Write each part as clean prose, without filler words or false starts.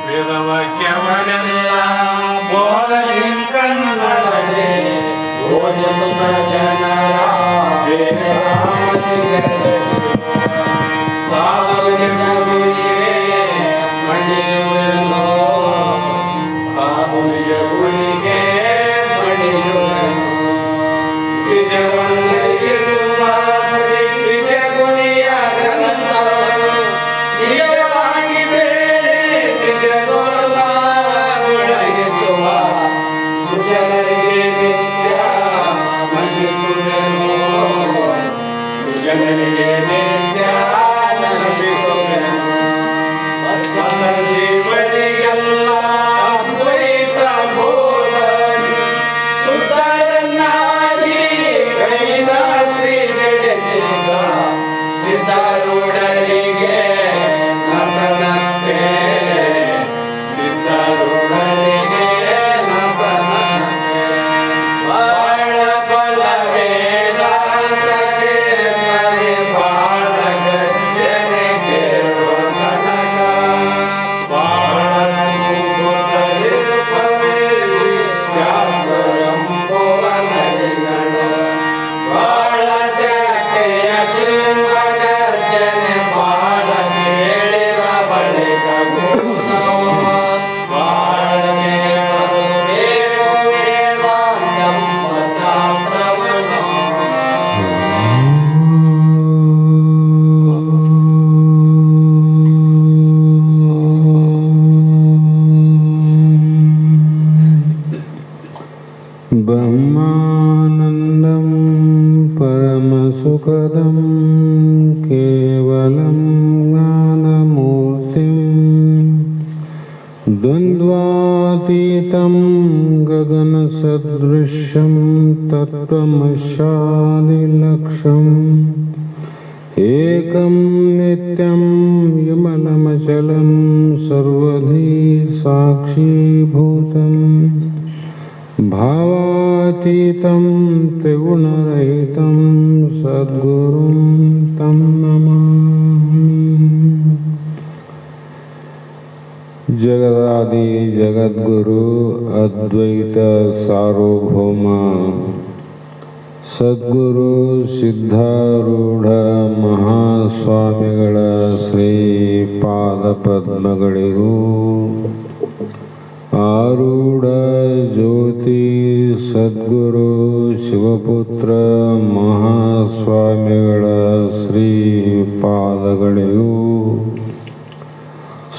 ವೇದವಾಕ್ಯವನೆಲ್ಲ ಬೋಧನೆ ಕನ್ನಡನೆ ಬೋಧಿಸುತ್ತ ಜನರ ಸಾಧು ಜಗವಿಗೆ ಮಣಿಯುವೆನು ಸಾಧು ನಿಜಗುಳಿಗೆ ಮಣಿಯುವೆನು ನಿಜವಂದರಿಸುವ ಶ್ರೀ ನಿಜಗುಣಿಯ ಗ್ರಂಥವನ್ನು ನಿಜವಾಗಿ ಬೇಳೆ ನಿಜದೊಲ್ಲ ಬೆಳಗಿಸುವ ಸುಜನರಿಗೆ ನಿತ್ಯ ಮನ್ನಿಸುವೆನು ಸುಜನರಿಗೆ ನಿತ್ಯ ನಂಬಿಸುವೆನು ಮತ ಜೀವನಿಗೆಲ್ಲ ಅದ್ವೈತ ಬೋಧನೆ ಸುತ್ತರನ್ನಾಗಿ ಕೈದ ಶ್ರೀ ನಡೆಸಿದ ಸಿದ್ಧಾರೂಢರಿಗೆ ನತನತೆ ಸಿದ್ಧಾರೂಢರಿಗೆ ನತನತೆ ಬಾಳ ಬಲ ವೇದಾಂತಕ್ಕೆ ಸರಿ ಬಾಳ ಗಜ್ಜನೆ ಕೇಳುವ ತನಕ ಬಾಳ ತುಂಬುತ್ತಲಿರುಪವೇ ಶಾಸ್ತ್ರವೆಂಬುವ ನರಿಗಳು ಬಾಳ ಶಕ್ತಿಯ ಶೃಂಗಗರ್ಜನೆ ಬಾಳ ಕೇಳಿದ ಬಳಿಕ ಗುರುನವ ಬಾಳ ಕೇಳಲು ಬೇಕು ವೇದಾಂತೆಂಬ ಶಾಸ್ತ್ರವನ್ನು ಬ್ರಹ್ಮಾನಂದಂ ಪರಮಸುಖದಂ ಕೇವಲಂ ಜ್ಞಾನಮೂರ್ತಿಂ ದ್ವಂದ್ವಾತೀತಂ ಗಗನಸದೃಶಂ ತತ್ವಮಶಾದಿಲಕ್ಷಂ ಏಕಂ ನಿತ್ಯಂ ವಿಮಲಮಚಲಂ ಸರ್ವಧಿ ಸಾಕ್ಷೀಭೂತಂ ಭಾವಾತೀತಂ ತ್ರಿಗುಣರಹಿತಂ ಸದ್ಗುರುಂ ತಂ ನಮಾಮಿ. ಜಗದಾದಿ ಜಗದ್ಗುರು ಅದ್ವೈತ ಸಾರ್ವಭೌಮ ಸದ್ಗುರು ಸಿದ್ಧಾರೂಢ ಮಹಾಸ್ವಾಮಿಗಳ ಶ್ರೀ ಪಾದಪದ್ಮಗಳಿಗೂ ಆರೂಢ ಜ್ಯೋತಿ ಸದ್ಗುರು ಶಿವಪುತ್ರ ಮಹಾಸ್ವಾಮಿಗಳ ಶ್ರೀ ಪಾದಗಳಿಗೂ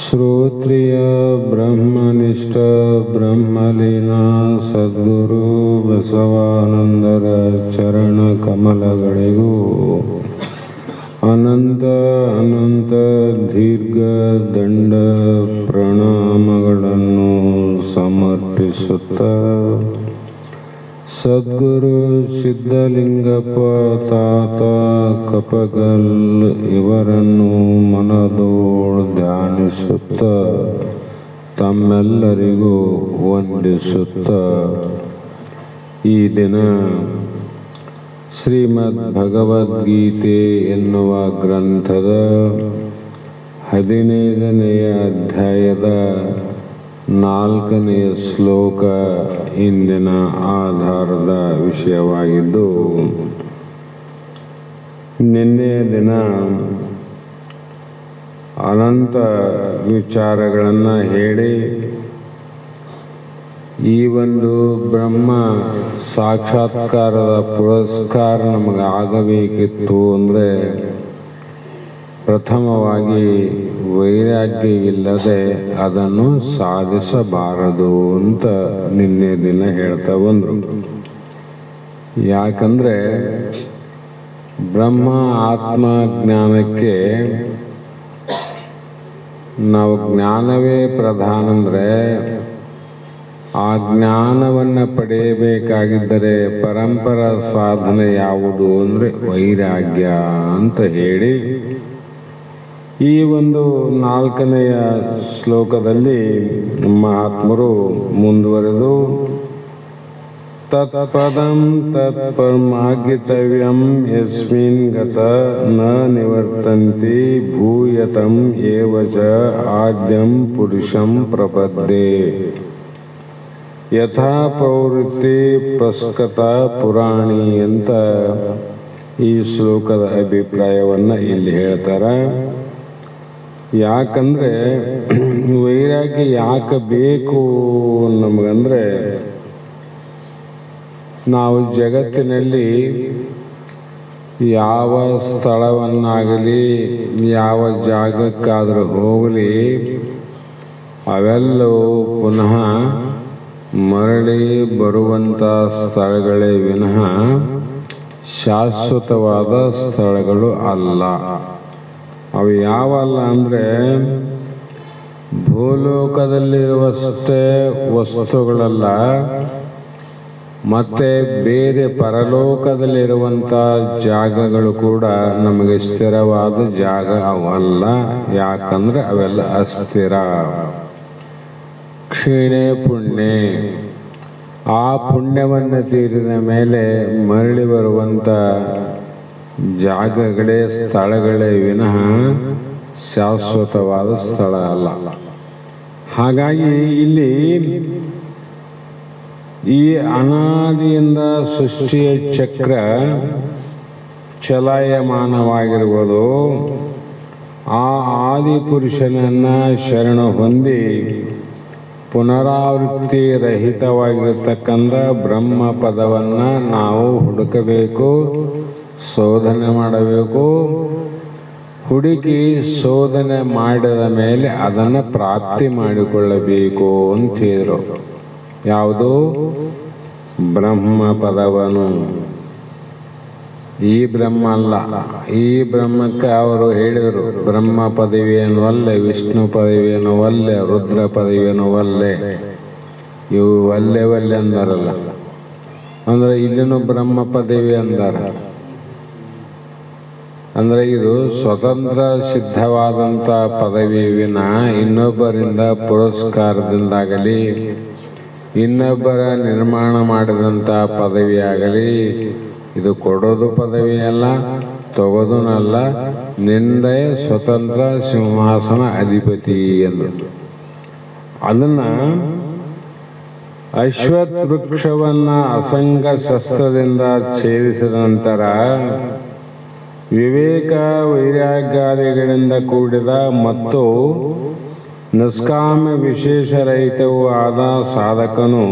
ಶ್ರೋತ್ರಿಯ ಬ್ರಹ್ಮನಿಷ್ಠ ಬ್ರಹ್ಮಲೀನ ಸದ್ಗುರು ಬಸವಾನಂದರ ಚರಣ ಕಮಲಗಳಿಗೂ ಅನಂತ ಅನಂತ ದೀರ್ಘ ದಂಡ ಪ್ರಣಾಮಗಳನ್ನು ಸಮರ್ಪಿಸುತ್ತ ಸದ್ಗುರು ಸಿದ್ಧಲಿಂಗಪ್ಪ ತಾತ ಕಪಗಲ್ ಇವರನ್ನು ಮನದೋಳು ಧ್ಯಾನಿಸುತ್ತ ತಮ್ಮೆಲ್ಲರಿಗೂ ವಂದಿಸುತ್ತ ಈ ದಿನ ಶ್ರೀಮದ್ ಭಗವದ್ಗೀತೆ ಎನ್ನುವ ಗ್ರಂಥದ 15ನೆಯ ಅಧ್ಯಾಯದ 4ನೆಯ ಶ್ಲೋಕ ಇಂದಿನ ಆಧಾರದ ವಿಷಯವಾಗಿದ್ದು, ನಿನ್ನೆಯ ದಿನ ಅನಂತ ವಿಚಾರಗಳನ್ನು ಹೇಳಿ ಈ ಒಂದು ಬ್ರಹ್ಮ ಸಾಕ್ಷಾತ್ಕಾರದ ಪುರಸ್ಕಾರ ನಮಗೆ ಆಗಬೇಕಿತ್ತು ಅಂದರೆ ಪ್ರಥಮವಾಗಿ ವೈರಾಗ್ಯವಿಲ್ಲದೆ ಅದನ್ನು ಸಾಧಿಸಬಾರದು ಅಂತ ನಿನ್ನೆ ದಿನ ಹೇಳ್ತಾ ಬಂದರು. ಯಾಕಂದರೆ ಬ್ರಹ್ಮ ಆತ್ಮ ಜ್ಞಾನಕ್ಕೆ ನಾವು ಜ್ಞಾನವೇ ಪ್ರಧಾನ ಅಂದರೆ ಆ ಜ್ಞಾನವನ್ನು ಪಡೆಯಬೇಕಾಗಿದ್ದರೆ ಪರಂಪರ ಸಾಧನೆ ಯಾವುದು ಅಂದರೆ ವೈರಾಗ್ಯ ಅಂತ ಹೇಳಿ ಈ ಒಂದು 4ನೆಯ ಶ್ಲೋಕದಲ್ಲಿ ಮಹಾತ್ಮರು ಮುಂದುವರೆದು ತತ್ಪದಂ ತತ್ಪರಮಾಗಿತವ್ಯಂ ಯಸ್ಮಿನ್ ಗತ ನ ನಿವರ್ತಂತಿ ಭೂಯತಂ ಏವ ಚ ಆದ್ಯಂ ಪುರುಷಂ ಪ್ರಪದ್ಯೆ ಯಥಾ ಪ್ರವೃತ್ತಿ ಪ್ರಸ್ಕತ ಪುರಾಣಿ ಅಂತ ಈ ಶ್ಲೋಕದ ಅಭಿಪ್ರಾಯವನ್ನು ಇಲ್ಲಿ ಹೇಳ್ತಾರೆ. ಯಾಕಂದ್ರೆ ವೈರಾಗ್ಯ ಯಾಕೆ ಬೇಕು ನಮಗಂದ್ರೆ, ನಾವು ಜಗತ್ತಿನಲ್ಲಿ ಯಾವ ಸ್ಥಳವನ್ನಾಗಲಿ ಯಾವ ಜಾಗಕ್ಕಾದರೂ ಹೋಗಲಿ ಅವೆಲ್ಲವೂ ಪುನಃ ಮರಳಿ ಬರುವಂಥ ಸ್ಥಳಗಳೇ ವಿನಃ ಶಾಶ್ವತವಾದ ಸ್ಥಳಗಳು ಅಲ್ಲ. ಅವು ಯಾವಲ್ಲ ಅಂದರೆ, ಭೂಲೋಕದಲ್ಲಿರುವಷ್ಟೇ ವಸ್ತುಗಳಲ್ಲ, ಮತ್ತೆ ಬೇರೆ ಪರಲೋಕದಲ್ಲಿರುವಂಥ ಜಾಗಗಳು ಕೂಡ ನಮಗೆ ಸ್ಥಿರವಾದ ಜಾಗ ಅವಲ್ಲ. ಯಾಕಂದ್ರೆ ಅವೆಲ್ಲ ಅಸ್ಥಿರ. ಕ್ಷೀಣೆ ಪುಣ್ಯ, ಆ ಪುಣ್ಯವನ್ನು ತೀರಿದ ಮೇಲೆ ಮರಳಿ ಬರುವಂಥ ಜಾಗಗಳೇ ಸ್ಥಳಗಳೇ ವಿನಃ ಶಾಶ್ವತವಾದ ಸ್ಥಳ ಅಲ್ಲ. ಹಾಗಾಗಿ ಇಲ್ಲಿ ಈ ಅನಾದಿಯಿಂದ ಸೃಷ್ಟಿಯ ಚಕ್ರ ಚಲಾಯಮಾನವಾಗಿರುವುದು. ಆ ಆದಿಪುರುಷನನ್ನ ಶರಣ ಹೊಂದಿ ಪುನರಾವೃತ್ತಿ ರಹಿತವಾಗಿರತಕ್ಕಂಥ ಬ್ರಹ್ಮ ಪದವನ್ನು ನಾವು ಹುಡುಕಬೇಕು, ಶೋಧನೆ ಮಾಡಬೇಕು. ಹುಡುಕಿ ಶೋಧನೆ ಮಾಡಿದ ಮೇಲೆ ಅದನ್ನು ಪ್ರಾಪ್ತಿ ಮಾಡಿಕೊಳ್ಳಬೇಕು ಅಂತ ಹೇಳಿದರು. ಯಾವುದು? ಬ್ರಹ್ಮ ಪದವನು. ಈ ಬ್ರಹ್ಮ ಅಲ್ಲ, ಈ ಬ್ರಹ್ಮಕ್ಕೆ ಅವರು ಹೇಳಿದರು ಬ್ರಹ್ಮ ಪದವಿಯನ್ನು ಒಲ್ಲೆ, ವಿಷ್ಣು ಪದವಿಯನ್ನು ಒಲ್ಲೆ, ರುದ್ರ ಪದವಿಯನ್ನು ಒಲ್ಲೆ. ಇವು ಒಲ್ಲೆ ಒಲ್ಲೆ ಅಂದಾರಲ್ಲ, ಅಂದ್ರೆ ಇಲ್ಲಿನೂ ಬ್ರಹ್ಮ ಪದವಿ ಅಂದಾರ. ಅಂದ್ರೆ ಇದು ಸ್ವತಂತ್ರ ಸಿದ್ಧವಾದಂಥ ಪದವಿ ವಿನ ಇನ್ನೊಬ್ಬರಿಂದ ಪುರಸ್ಕಾರದಿಂದಾಗಲಿ ಇನ್ನೊಬ್ಬರ ನಿರ್ಮಾಣ ಮಾಡಿದಂಥ ಪದವಿಯಾಗಲಿ ಇದು ಕೊಡೋದು ಪದವಿ ಅಲ್ಲ, ತಗೋದನಲ್ಲ. ನಿಂದೆ ಸ್ವತಂತ್ರ ಸಿಂಹಾಸನ ಅಧಿಪತಿ ಎಂದು. ಅದನ್ನ ಅಶ್ವತ್ಥ ವೃಕ್ಷವನ್ನ ಅಸಂಗ ಶಸ್ತ್ರದಿಂದ ಛೇದಿಸಿದ ನಂತರ ವಿವೇಕ ವೈರಾಗ್ಯಾದಿಗಳಿಂದ ಕೂಡಿದ ಮತ್ತು ನಿಷ್ಕಾಮ್ಯ ವಿಶೇಷರಹಿತವೂ ಆದ ಸಾಧಕನು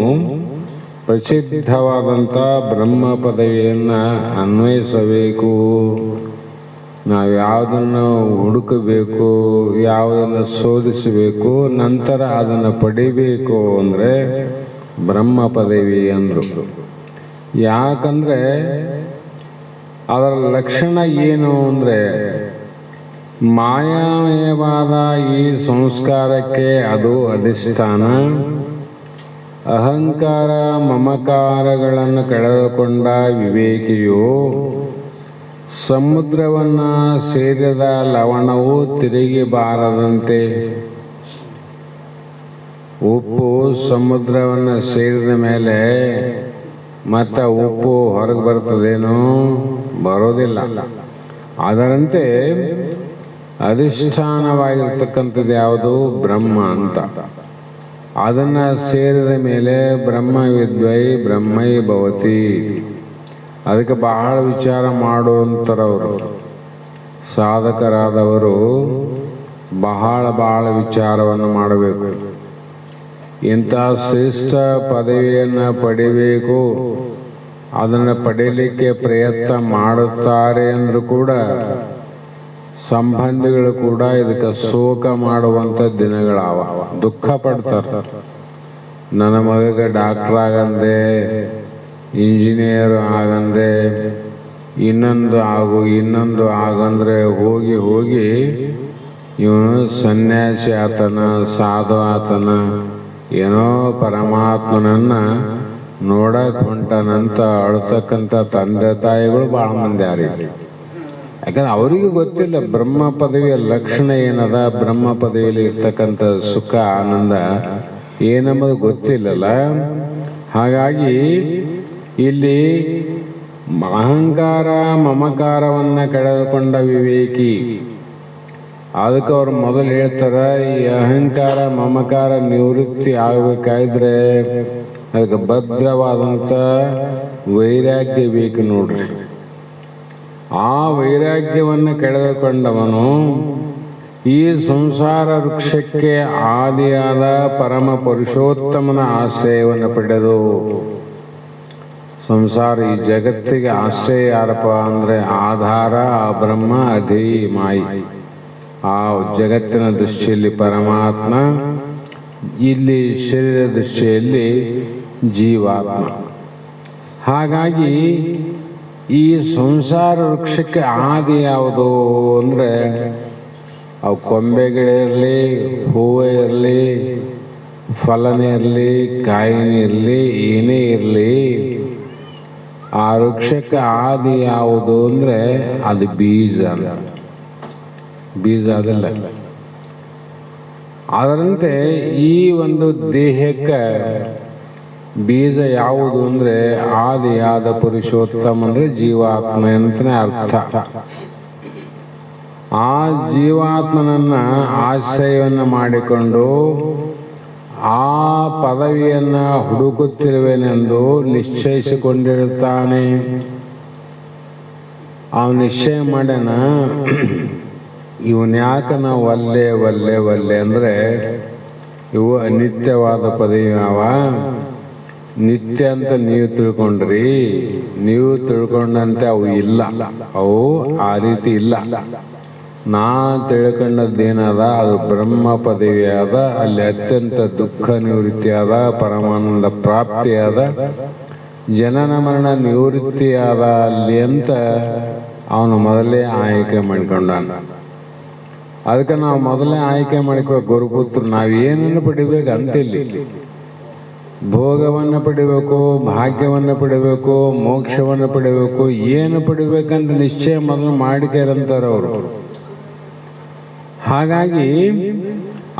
ಪ್ರಸಿದ್ಧವಾದಂಥ ಬ್ರಹ್ಮ ಪದವಿಯನ್ನು ಅನ್ವಯಿಸಬೇಕು. ನಾವು ಯಾವುದನ್ನು ಹುಡುಕಬೇಕು, ಯಾವುದನ್ನು ಶೋಧಿಸಬೇಕು, ನಂತರ ಅದನ್ನು ಪಡಿಬೇಕು ಅಂದರೆ ಬ್ರಹ್ಮ ಪದವಿ ಅಂದರು. ಯಾಕಂದರೆ ಅದರ ಲಕ್ಷಣ ಏನು ಅಂದರೆ, ಮಾಯಾಮಯವಾದ ಈ ಸಂಸ್ಕಾರಕ್ಕೆ ಅದು ಅಧಿಷ್ಠಾನ. ಅಹಂಕಾರ ಮಮಕಾರಗಳನ್ನು ಕಳೆದುಕೊಂಡ ವಿವೇಕಿಯು ಸಮುದ್ರವನ್ನು ಸೇರಿದ ಲವಣವು ತಿರುಗಿ ಬಾರದಂತೆ. ಉಪ್ಪು ಸಮುದ್ರವನ್ನು ಸೇರಿದ ಮೇಲೆ ಮತ್ತೆ ಉಪ್ಪು ಹೊರಗೆ ಬರ್ತದೇನೋ? ಬರೋದಿಲ್ಲ. ಅದರಂತೆ ಅಧಿಷ್ಠಾನವಾಗಿರ್ತಕ್ಕಂಥದ್ದು ಯಾವುದು? ಬ್ರಹ್ಮ ಅಂತ. ಅದನ್ನು ಸೇರಿದ ಮೇಲೆ ಬ್ರಹ್ಮ ವಿದ್ವೈ ಬ್ರಹ್ಮೈ ಭವತಿ. ಅದಕ್ಕೆ ಬಹಳ ವಿಚಾರ ಮಾಡುವಂಥರವರು ಸಾಧಕರಾದವರು ಬಹಳ ವಿಚಾರವನ್ನು ಮಾಡಬೇಕು. ಇಂಥ ಶ್ರೇಷ್ಠ ಪದವಿಯನ್ನು ಪಡಿಬೇಕು, ಅದನ್ನು ಪಡೀಲಿಕ್ಕೆ ಪ್ರಯತ್ನ ಮಾಡುತ್ತಾರೆ ಅಂದರೂ ಕೂಡ ಸಂಬಂಧಿಗಳು ಕೂಡ ಇದಕ್ಕೆ ಶೋಕ ಮಾಡುವಂಥ ದಿನಗಳಾವ. ದುಃಖ ಪಡ್ತಾರೆ. ನನ್ನ ಮಗಗೆ ಡಾಕ್ಟರ್ ಆಗಂದೆ, ಇಂಜಿನಿಯರ್ ಆಗಂದೆ, ಇನ್ನೊಂದು ಆಗಂದ್ರೆ ಹೋಗಿ ಇವನು ಸನ್ಯಾಸಿ ಆತನ, ಸಾಧು ಆತನ, ಏನೋ ಪರಮಾತ್ಮನನ್ನ ನೋಡಕ್ ಹೊಂಟನಂತ ಅಳ್ತಕ್ಕಂಥ ತಂದೆ ತಾಯಿಗಳು ಭಾಳ ಮಂದಿ ಯಾರಿಗೆ. ಯಾಕಂದ್ರೆ ಅವರಿಗೂ ಗೊತ್ತಿಲ್ಲ ಬ್ರಹ್ಮ ಪದವಿಯ ಲಕ್ಷಣ ಏನದ, ಬ್ರಹ್ಮ ಪದವಿಯಲ್ಲಿ ಇರ್ತಕ್ಕಂಥ ಸುಖ ಆನಂದ ಏನಂಬುದು ಗೊತ್ತಿಲ್ಲಲ್ಲ. ಹಾಗಾಗಿ ಇಲ್ಲಿ ಅಹಂಕಾರ ಮಮಕಾರವನ್ನು ಕಳೆದುಕೊಂಡ ವಿವೇಕಿ. ಅದಕ್ಕೆ ಅವ್ರು ಮೊದಲು ಹೇಳ್ತಾರೆ, ಈ ಅಹಂಕಾರ ಮಮಕಾರ ನಿವೃತ್ತಿ ಆಗಬೇಕಾದ್ರೆ ಅದಕ್ಕೆ ಭದ್ರವಾದಂಥ ವೈರಾಗ್ಯ ಬೇಕು ನೋಡ್ರಿ. ಆ ವೈರಾಗ್ಯವನ್ನು ಕಳೆದುಕೊಂಡವನು ಈ ಸಂಸಾರ ವೃಕ್ಷಕ್ಕೆ ಆದಿಯಾದ ಪರಮ ಪುರುಷೋತ್ತಮನ ಆಶ್ರಯವನ್ನು ಪಡೆದು, ಸಂಸಾರ ಈ ಜಗತ್ತಿಗೆ ಆಶ್ರಯ ಯಾರಪ್ಪ ಅಂದರೆ ಆಧಾರ ಆ ಬ್ರಹ್ಮ, ಅಧಿ ಮಾಯಿ. ಆ ಜಗತ್ತಿನ ದೃಷ್ಟಿಯಲ್ಲಿ ಪರಮಾತ್ಮ, ಇಲ್ಲಿ ಶರೀರ ದೃಷ್ಟಿಯಲ್ಲಿ ಜೀವಾತ್ಮ. ಹಾಗಾಗಿ ಈ ಸಂಸಾರ ವೃಕ್ಷಕ್ಕೆ ಆದಿ ಯಾವುದು ಅಂದರೆ ಅವು ಕೊಂಬೆಗಳಿರಲಿ, ಹೂವೇ ಇರಲಿ, ಫಲನೇ ಇರಲಿ, ಕಾಯಿನೇ ಇರಲಿ, ಏನೇ ಇರಲಿ, ಆ ವೃಕ್ಷಕ್ಕೆ ಆದಿ ಯಾವುದು ಅಂದರೆ ಅದು ಬೀಜ. ಬೀಜ ಅದಲ್ಲ. ಅದರಂತೆ ಈ ಒಂದು ದೇಹಕ್ಕೆ ಬೀಜ ಯಾವುದು ಅಂದರೆ ಆದಿಯಾದ ಪುರುಷೋತ್ತಮ ಅಂದರೆ ಜೀವಾತ್ಮ ಅಂತಲೇ ಅರ್ಥ. ಆ ಜೀವಾತ್ಮನನ್ನ ಆಶ್ರಯವನ್ನು ಮಾಡಿಕೊಂಡು ಆ ಪದವಿಯನ್ನು ಹುಡುಕುತ್ತಿರುವೆನೆಂದು ನಿಶ್ಚಯಿಸಿಕೊಂಡಿರುತ್ತಾನೆ. ಅವನು ನಿಶ್ಚಯ ಮಾಡ್ಯಾನ, ಇವನ್ಯಾಕೆ ನಾವು ಒಲ್ಲೆ ಒಲ್ಲೆ ಒಲ್ಲೆ ಅಂದರೆ ಇವು ಅನಿತ್ಯವಾದ ಪದವಿ ಅವ. ನಿತ್ಯ ಅಂತ ನೀವು ತಿಳ್ಕೊಂಡ್ರಿ, ನೀವು ತಿಳ್ಕೊಂಡಂತೆ ಅವು ಇಲ್ಲ, ಅವು ಆ ರೀತಿ ಇಲ್ಲ. ನಾ ತಿಳ್ಕೊಂಡದ್ದೇನದ ಅದು ಬ್ರಹ್ಮ ಪದವಿಯಾದ, ಅಲ್ಲಿ ಅತ್ಯಂತ ದುಃಖ ನಿವೃತ್ತಿಯಾದ, ಪರಮಾನಂದ ಪ್ರಾಪ್ತಿಯಾದ, ಜನನ ಮರಣ ನಿವೃತ್ತಿಯಾದ ಅಲ್ಲಿ ಅಂತ ಅವನು ಮೊದಲೇ ಆಯ್ಕೆ ಮಾಡಿಕೊಂಡಾನ. ಅದಕ್ಕೆ ನಾವು ಮೊದಲೇ ಆಯ್ಕೆ ಮಾಡಿಕೋ ಗುರುಪುತ್ರ ನಾವೇನನ್ನು ಪಡಿಬೇಕು ಅಂತಿಲ್ಲಿ. ಭೋಗವನ್ನು ಪಡಿಬೇಕು, ಭಾಗ್ಯವನ್ನು ಪಡಿಬೇಕು, ಮೋಕ್ಷವನ್ನು ಪಡಿಬೇಕು, ಏನು ಪಡಿಬೇಕಂತ ನಿಶ್ಚಯ ಮೊದಲು ಮಾಡಿಕೆರಂತಾರೆ ಅವರು. ಹಾಗಾಗಿ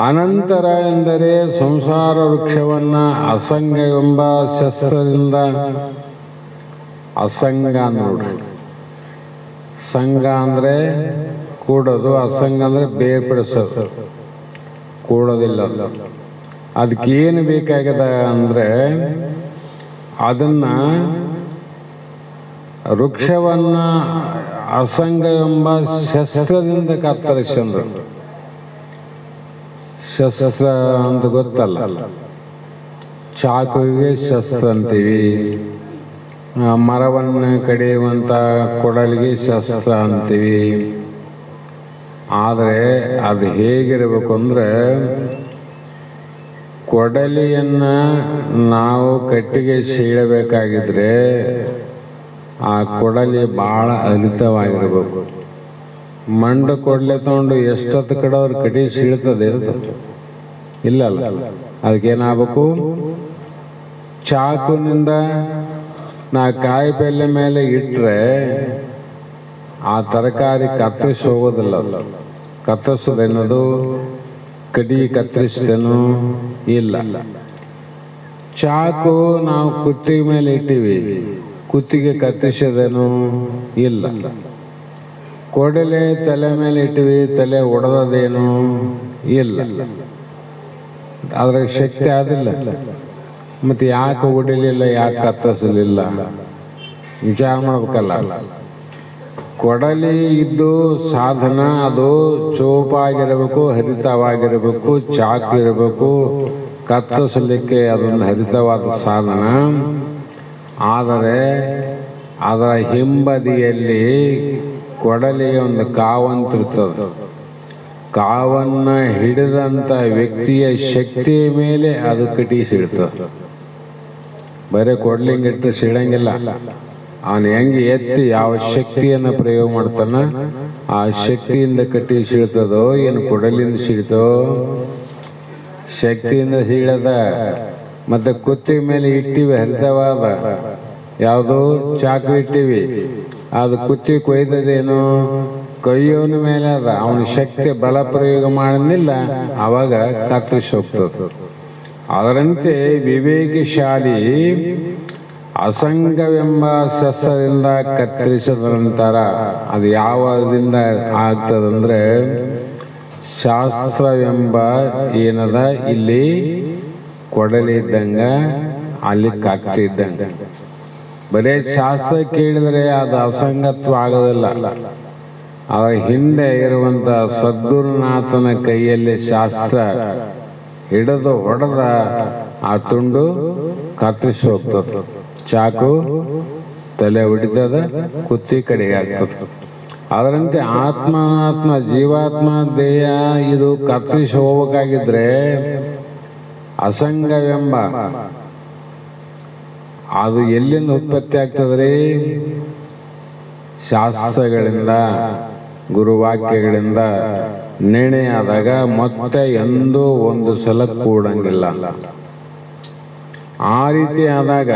ಅನಂತರ ಎಂದರೆ ಸಂಸಾರ ವೃಕ್ಷವನ್ನು ಅಸಂಗ ಎಂಬ ಶಸ್ತ್ರದಿಂದ, ಅಸಂಗ ನೋಡ್ರಿ, ಸಂಘ ಅಂದರೆ ಕೂಡೋದು, ಅಸಂಗ ಅಂದರೆ ಬೇರ್ಪಡಿಸೋದು, ಕೂಡೋದಿಲ್ಲ. ಅದಕ್ಕೇನು ಬೇಕಾಗಿದೆ ಅಂದರೆ ಅದನ್ನು ವೃಕ್ಷವನ್ನು ಅಸಂಗ ಎಂಬ ಶಸ್ತ್ರದಿಂದ ಕತ್ತರಿಸಂದ್ರು. ಶಸ್ತ್ರ ಅಂತ ಗೊತ್ತಲ್ಲ, ಚಾಕುವಿಗೆ ಶಸ್ತ್ರ ಅಂತೀವಿ, ಮರವನ್ನು ಕಡಿಯುವಂಥ ಕೊಡಲಿಗೆ ಶಸ್ತ್ರ ಅಂತೀವಿ. ಆದರೆ ಅದು ಹೇಗಿರಬೇಕು ಅಂದರೆ, ಕೊಡಲಿಯನ್ನು ನಾವು ಕಟ್ಟಿಗೆ ಸೀಳಬೇಕಾಗಿದ್ರೆ ಆ ಕೊಡಲಿ ಭಾಳ ಹರಿತವಾಗಿರ್ಬೇಕು. ಮಂಡು ಕೊಡಲೆ ತಗೊಂಡು ಎಷ್ಟೊತ್ತು ಕಡವ್ರು ಕಟ್ಟಿಗೆ ಸೀಳ್ತದೆ ಇಲ್ಲಲ್ಲ. ಅದಕ್ಕೇನಾಗಬೇಕು, ಚಾಕುನಿಂದ ನಾ ಕಾಯಿ ಪಲ್ಯ ಮೇಲೆ ಇಟ್ಟರೆ ಆ ತರಕಾರಿ ಕತ್ತರಿಸಿ ಹೋಗೋದಿಲ್ಲ. ಕತ್ತರಿಸೋದೇನದು, ಕಟ್ಟಿಗೆ ಕತ್ತರಿಸಿದೇನು ಇಲ್ಲ. ಚಾಕು ನಾವು ಕುತ್ತಿಗೆ ಮೇಲೆ ಇಟ್ಟಿವಿ, ಕುತ್ತಿಗೆ ಕತ್ತರಿಸೋದೇನು ಇಲ್ಲ. ಕೊಡಲೆ ತಲೆ ಮೇಲೆ ಇಟ್ಟಿವಿ, ತಲೆ ಒಡೆದದೇನು ಇಲ್ಲ. ಅದ್ರಾಗ ಶಕ್ತಿ ಆದಿಲ್ಲ. ಮತ್ತೆ ಯಾಕೆ ಹೊಡಿಲಿಲ್ಲ, ಯಾಕೆ ಕತ್ತರಿಸಲಿಲ್ಲ ವಿಚಾರ ಮಾಡ್ಬೇಕಲ್ಲ. ಕೊಡಲಿ ಇದ್ದು ಸಾಧನ ಅದು ಚೋಪಾಗಿರಬೇಕು, ಹರಿತವಾಗಿರಬೇಕು, ಚಾಕು ಇರಬೇಕು, ಕತ್ತರಿಸಲಿಕ್ಕೆ ಅದೊಂದು ಹರಿತವಾದ ಸಾಧನ. ಆದರೆ ಅದರ ಹಿಂಬದಿಯಲ್ಲಿ ಕೊಡಲಿಗೆ ಒಂದು ಕಾವಂತಿರ್ತದೆ. ಕಾವನ್ನು ಹಿಡಿದಂಥ ವ್ಯಕ್ತಿಯ ಶಕ್ತಿಯ ಮೇಲೆ ಅದು ಕಟ್ಟಿಗೆ ಸಿಡ್ತದೆ. ಬರೀ ಕೊಡ್ಲಿಂಗಿಟ್ಟು ಸಿಡಂಗಿಲ್ಲ. ಅವನು ಹೆಂಗೆ ಎತ್ತಿ ಯಾವ ಶಕ್ತಿಯನ್ನು ಪ್ರಯೋಗ ಮಾಡ್ತಾನ ಆ ಶಕ್ತಿಯಿಂದ ಕಟ್ಟಿಗೆ ಸಿಡ್ತದೋ ಏನು ಕೊಡಲಿಂದ ಸಿಡ್ತೋ, ಶಕ್ತಿಯಿಂದ ಸೀಳದ. ಮತ್ತೆ ಕುತ್ತಿಗೆ ಮೇಲೆ ಇಟ್ಟಿವಿ ಹರಿತವಾದ ಯಾವುದು ಚಾಕು ಇಟ್ಟಿವಿ, ಅದು ಕುತ್ತಿಗೆ ಕೊಯ್ದದೇನು ಕೊಯ್ಯೋನ ಮೇಲೆ ಅದ. ಅವನ ಶಕ್ತಿ ಬಲ ಪ್ರಯೋಗ ಮಾಡಲಿಲ್ಲ, ಆವಾಗ ಕತ್ತರಿಸಿ ಹೋಗ್ತದೆ. ಅದರಂತೆ ವಿವೇಕಶಾಲಿ ಅಸಂಗವೆಂಬ ಶಸ್ತ್ರದಿಂದ ಕತ್ತರಿಸಿದ ನಂತರ ಅದು ಯಾವದಿಂದ ಆಗ್ತದಂದ್ರೆ ಶಾಸ್ತ್ರವೆಂಬ ಏನದ ಇಲ್ಲಿ ಕೊಡಲಿದ್ದಂಗ ಅಲ್ಲಿ ಕತ್ತಿದ್ದಂಗ. ಬರೇ ಶಾಸ್ತ್ರ ಕೇಳಿದರೆ ಅದು ಅಸಂಗತ್ವ ಆಗೋದಿಲ್ಲ. ಅವರ ಹಿಂದೆ ಇರುವಂತ ಸದ್ಗುರುನಾಥನ ಕೈಯಲ್ಲಿ ಶಾಸ್ತ್ರ ಹಿಡಿದು ಹೊಡೆದ ಆ ತುಂಡು ಕತ್ತರಿಸಿ ಹೋಗ್ತದೆ. ಚಾಕು ತಲೆ ಹೊಡಿತದ, ಕುತ್ತಿ ಕಡೆಗೆ ಆಗ್ತದೆ. ಅದರಂತೆ ಆತ್ಮ ಜೀವಾತ್ಮ ದೇಹ ಇದು ಕತ್ತರಿಸಿ ಹೋಗ್ಬೇಕಾಗಿದ್ರೆ ಅಸಂಗವೆಂಬ ಅದು ಎಲ್ಲಿಂದ ಉತ್ಪತ್ತಿ ಆಗ್ತದ್ರಿ? ಶಾಸ್ತ್ರಗಳಿಂದ, ಗುರುವಾಕ್ಯಗಳಿಂದ ನಿರ್ಣಯ ಮತ್ತೆ ಎಂದೂ ಒಂದು ಸಲ ಕೂಡಂಗಿಲ್ಲ. ಆ ರೀತಿ ಆದಾಗ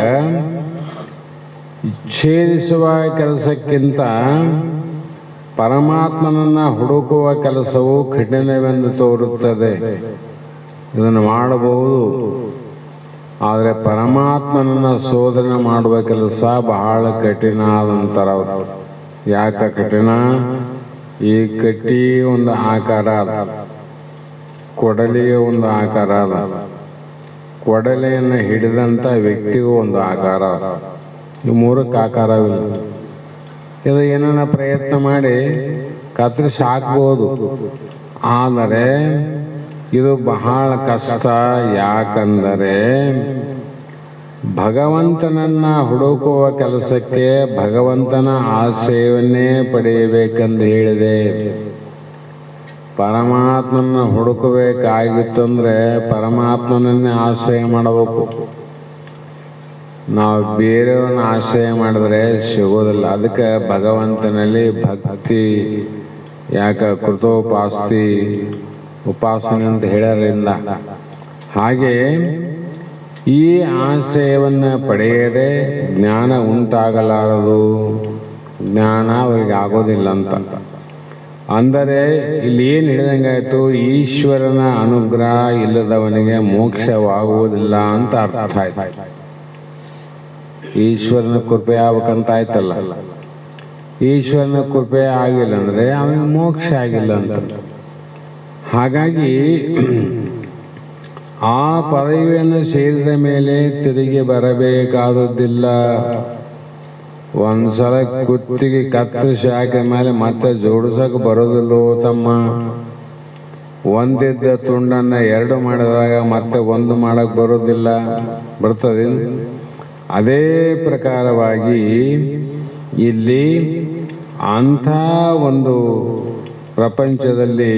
ಛೇದಿಸುವ ಕೆಲಸಕ್ಕಿಂತ ಪರಮಾತ್ಮನನ್ನ ಹುಡುಕುವ ಕೆಲಸವು ಕಠಿಣವೆಂದು ತೋರುತ್ತದೆ. ಇದನ್ನು ಮಾಡಬಹುದು, ಆದರೆ ಪರಮಾತ್ಮನನ್ನ ಶೋಧನೆ ಮಾಡುವ ಕೆಲಸ ಬಹಳ ಕಠಿಣ ಆದಂತರ. ಯಾಕ ಕಠಿಣ? ಈ ಕಟ್ಟಿ ಒಂದು ಆಕಾರ ಅದ, ಕೊಡಲಿಗೆ ಒಂದು ಆಕಾರ ಅದ, ಕೊಡಲೆಯನ್ನು ಹಿಡಿದಂತ ವ್ಯಕ್ತಿಗೂ ಒಂದು ಆಕಾರ ಅದ. ಈ ಮೂರಕ್ಕೆ ಆಕಾರವಿಲ್ಲ. ಇದು ಏನನ್ನ ಪ್ರಯತ್ನ ಮಾಡಿ ಕತ್ತರಿಸಿ ಹಾಕ್ಬೋದು, ಆದರೆ ಇದು ಬಹಳ ಕಷ್ಟ. ಯಾಕಂದರೆ ಭಗವಂತನನ್ನ ಹುಡುಕುವ ಕೆಲಸಕ್ಕೆ ಭಗವಂತನ ಆಶ್ರಯವನ್ನೇ ಪಡೆಯಬೇಕೆಂದು ಹೇಳಿದೆ. ಪರಮಾತ್ಮನ ಹುಡುಕಬೇಕಾಗಿತ್ತಂದ್ರೆ ಪರಮಾತ್ಮನನ್ನೇ ಆಶ್ರಯ ಮಾಡಬೇಕು. ನಾವು ಬೇರೆಯವನ್ನ ಆಶ್ರಯ ಮಾಡಿದ್ರೆ ಸಿಗೋದಿಲ್ಲ. ಅದಕ್ಕೆ ಭಗವಂತನಲ್ಲಿ ಭಕ್ತಿ, ಯಾಕ ಕೃತೋಪಾಸ್ತಿ ಉಪಾಸನೆ ಅಂತ ಹೇಳೋದ್ರಿಂದ. ಹಾಗೆ ಈ ಆಶ್ರಯವನ್ನು ಪಡೆಯದೆ ಜ್ಞಾನ ಉಂಟಾಗಲಾರದು, ಜ್ಞಾನ ಅವರಿಗೆ ಆಗೋದಿಲ್ಲ ಅಂತ. ಅಂದರೆ ಇಲ್ಲಿ ಏನು ಹೇಳಿದಂಗಾಯ್ತು? ಈಶ್ವರನ ಅನುಗ್ರಹ ಇಲ್ಲದವನಿಗೆ ಮೋಕ್ಷವಾಗುವುದಿಲ್ಲ ಅಂತ ಅರ್ಥ ಆಯ್ತು. ಈಶ್ವರನ ಕೃಪೆ ಆಗ್ಬೇಕಂತ ಆಯ್ತಲ್ಲ. ಈಶ್ವರನ ಕೃಪೆ ಆಗಿಲ್ಲ ಅಂದ್ರೆ ಅವನಿಗೆ ಮೋಕ್ಷ ಆಗಿಲ್ಲ ಅಂತ. ಹಾಗಾಗಿ ಆ ಪದವಿಯನ್ನು ಸೇರಿದ ಮೇಲೆ ತಿರುಗಿ ಬರಬೇಕಾದದ್ದಿಲ್ಲ. ಒಂದ್ಸಲ ಕುತ್ತಿಗೆ ಕತ್ತರಿಸಿ ಹಾಕಿದ ಮೇಲೆ ಮತ್ತೆ ಜೋಡಿಸಕ್ಕೆ ಬರೋದಿಲ್ಲೋ ತಮ್ಮ. ಒಂದಿದ್ದ ತುಂಡನ್ನ ಎರಡು ಮಾಡಿದಾಗ ಮತ್ತೆ ಒಂದು ಮಾಡಕ್ ಬರೋದಿಲ್ಲ, ಬರ್ತದೆ. ಅದೇ ಪ್ರಕಾರವಾಗಿ ಇಲ್ಲಿ ಅಂಥ ಒಂದು ಪ್ರಪಂಚದಲ್ಲಿ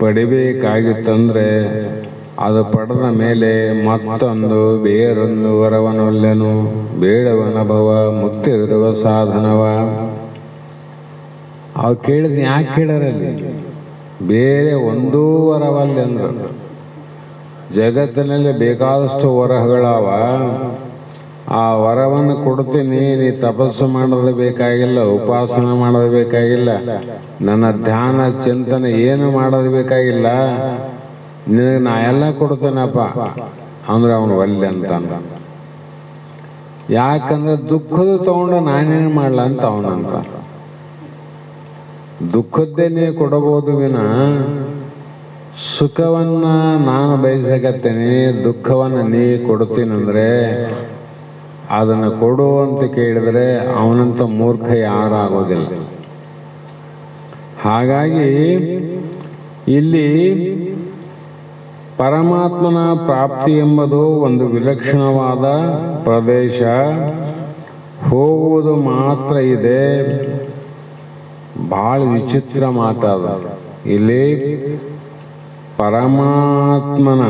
ಪಡಿಬೇಕಾಗಿತ್ತಂದ್ರೆ ಅದು ಪಡೆದ ಮೇಲೆ ಮತ್ತೊಂದು ಬೇರೊಂದು ವರವನೊಲ್ಲೆನು ಬೇಡವನ ಭವ ಮುಕ್ತಿರುವ ಸಾಧನವ. ಅವ್ರು ಕೇಳಿದ್ ಯಾಕೆ ಕೇಳರಲ್ಲಿ? ಬೇರೆ ಒಂದೂ ವರವಲ್ಲ ಅಂದ್ರು. ಜಗತ್ತಿನಲ್ಲಿ ಬೇಕಾದಷ್ಟು ವರಗಳವ. ಆ ವರವನ್ನು ಕೊಡ್ತೀನಿ, ನೀ ತಪಸ್ಸು ಮಾಡೋದು ಬೇಕಾಗಿಲ್ಲ, ಉಪಾಸನೆ ಮಾಡೋದು ಬೇಕಾಗಿಲ್ಲ, ನನ್ನ ಧ್ಯಾನ ಚಿಂತನೆ ಏನು ಮಾಡೋದು ಬೇಕಾಗಿಲ್ಲ, ನಿನಗೆ ನಾ ಎಲ್ಲ ಕೊಡ್ತೇನಪ್ಪ ಅಂದ್ರೆ ಅವನು ಒಲ್ಲೆ ಅಂತ. ಯಾಕಂದ್ರೆ ದುಃಖದ ತಗೊಂಡು ನಾನೇನು ಮಾಡ್ಲ ಅಂತ ಅವನಂತ. ದುಃಖದ್ದೇ ನೀ ಕೊಡಬಹುದು ವಿನ ಸುಖವನ್ನ ನಾನು ಬಯಸಕತ್ತೇನೆ, ದುಃಖವನ್ನ ನೀ ಕೊಡ್ತೀನಂದ್ರೆ ಅದನ್ನು ಕೊಡು ಅಂತ ಕೇಳಿದ್ರೆ ಅವನಂತ ಮೂರ್ಖ ಯಾರಾಗೋದಿಲ್ಲ. ಹಾಗಾಗಿ ಇಲ್ಲಿ ಪರಮಾತ್ಮನ ಪ್ರಾಪ್ತಿ ಎಂಬುದು ಒಂದು ವಿಲಕ್ಷಣವಾದ ಪ್ರದೇಶ. ಹೋಗುವುದು ಮಾತ್ರ ಇದೆ. ಬಹಳ ವಿಚಿತ್ರ ಮಾತಾದ. ಇಲ್ಲಿ ಪರಮಾತ್ಮನ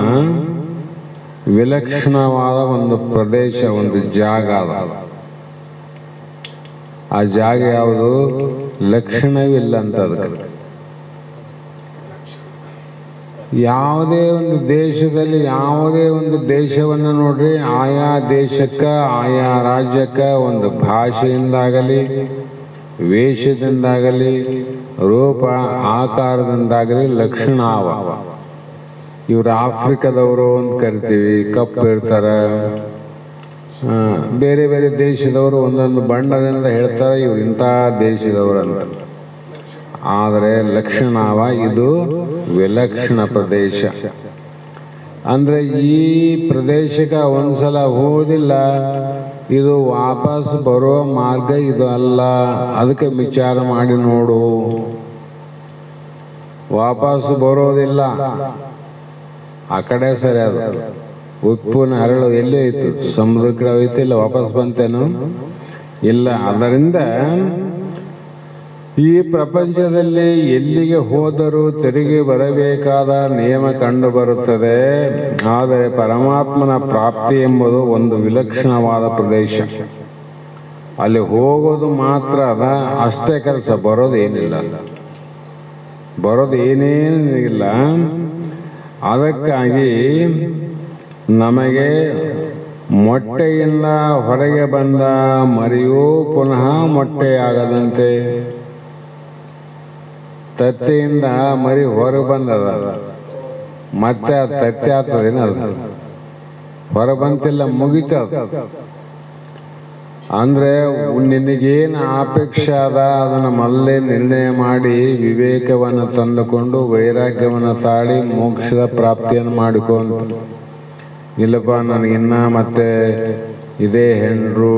ವಿಲಕ್ಷಣವಾದ ಒಂದು ಪ್ರದೇಶ, ಒಂದು ಜಾಗ ಅದ. ಆ ಜಾಗ ಯಾವುದು? ಲಕ್ಷಣವಿಲ್ಲ ಅಂತ. ಅದಕ್ಕೆ ಯಾವುದೇ ಒಂದು ದೇಶದಲ್ಲಿ, ಯಾವುದೇ ಒಂದು ದೇಶವನ್ನು ನೋಡ್ರಿ, ಆಯಾ ದೇಶಕ್ಕೆ ಆಯಾ ರಾಜ್ಯಕ್ಕೆ ಒಂದು ಭಾಷೆಯಿಂದಾಗಲಿ, ವೇಷದಿಂದಾಗಲಿ, ರೂಪ ಆಕಾರದಿಂದಾಗಲಿ ಲಕ್ಷಣ ಅವ. ಇವ್ರು ಆಫ್ರಿಕಾದವರು ಅಂತ ಕರಿತೀವಿ, ಕಪ್ಪು ಇರ್ತಾರ, ಬೇರೆ ಬೇರೆ ದೇಶದವರು ಒಂದೊಂದು ಬಣ್ಣದಿಂದ ಹೇಳ್ತಾರೆ ಇವ್ರು ಇಂಥ ದೇಶದವರಂತ. ಆದರೆ ಲಕ್ಷಣವ ಇದು ವಿಲಕ್ಷಣ ಪ್ರದೇಶ. ಅಂದರೆ ಈ ಪ್ರದೇಶಕ್ಕೆ ಒಂದ್ಸಲ ಹೋಗೋದಿಲ್ಲ, ಇದು ವಾಪಸ್ ಬರೋ ಮಾರ್ಗ ಇದು ಅಲ್ಲ. ಅದಕ್ಕೆ ವಿಚಾರ ಮಾಡಿ ನೋಡು. ವಾಪಸ್ ಬರೋದಿಲ್ಲ, ಆ ಕಡೆ ಸರಿ. ಅದು ಉಪ್ಪಿನ ಹರಳು ಎಲ್ಲಿ ಹೋಯ್ತು? ಸಮುದ್ರ ಕಡೆ ಹೋಯ್ತು, ಇಲ್ಲ ವಾಪಸ್ ಬಂತೇನು? ಇಲ್ಲ. ಅದರಿಂದ ಈ ಪ್ರಪಂಚದಲ್ಲಿ ಎಲ್ಲಿಗೆ ಹೋದರೂ ತಿರುಗಿ ಬರಬೇಕಾದ ನಿಯಮ ಕಂಡು ಬರುತ್ತದೆ. ಆದರೆ ಪರಮಾತ್ಮನ ಪ್ರಾಪ್ತಿ ಎಂಬುದು ಒಂದು ವಿಲಕ್ಷಣವಾದ ಪ್ರದೇಶ. ಅಲ್ಲಿ ಹೋಗೋದು ಮಾತ್ರ ಅದ, ಅಷ್ಟೇ ಕೆಲಸ. ಬರೋದೇನಿಲ್ಲ, ಬರೋದೇನೇನಿಲ್ಲ. ಅದಕ್ಕಾಗಿ ನಮಗೆ ಮೊಟ್ಟೆಯಿಂದ ಹೊರಗೆ ಬಂದ ಮರಿಯೂ ಪುನಃ ಮೊಟ್ಟೆಯಾಗದಂತೆ, ತತ್ತೆಯಿಂದ ಮರಿ ಹೊರಗೆ ಬಂದದ, ಮತ್ತೆ ಅದು ತತ್ತೆ ಆಗ್ತದೇನ? ಅದು ಹೊರ ಬಂತಿಲ್ಲ, ಮುಗಿತದ. ಅಂದ್ರೆ ನಿನಗೇನು ಅಪೇಕ್ಷೆ ಅದ ಅದನ್ನು ಮೊದಲೇ ನಿರ್ಣಯ ಮಾಡಿ ವಿವೇಕವನ್ನು ತಂದುಕೊಂಡು ವೈರಾಗ್ಯವನ್ನು ತಾಳಿ ಮೋಕ್ಷದ ಪ್ರಾಪ್ತಿಯನ್ನು ಮಾಡಿಕೊಂಡು, ಇಲ್ಲಪ್ಪ ನನಗಿನ್ನ ಮತ್ತೆ ಇದೇ ಹೆಂಡ್ರು,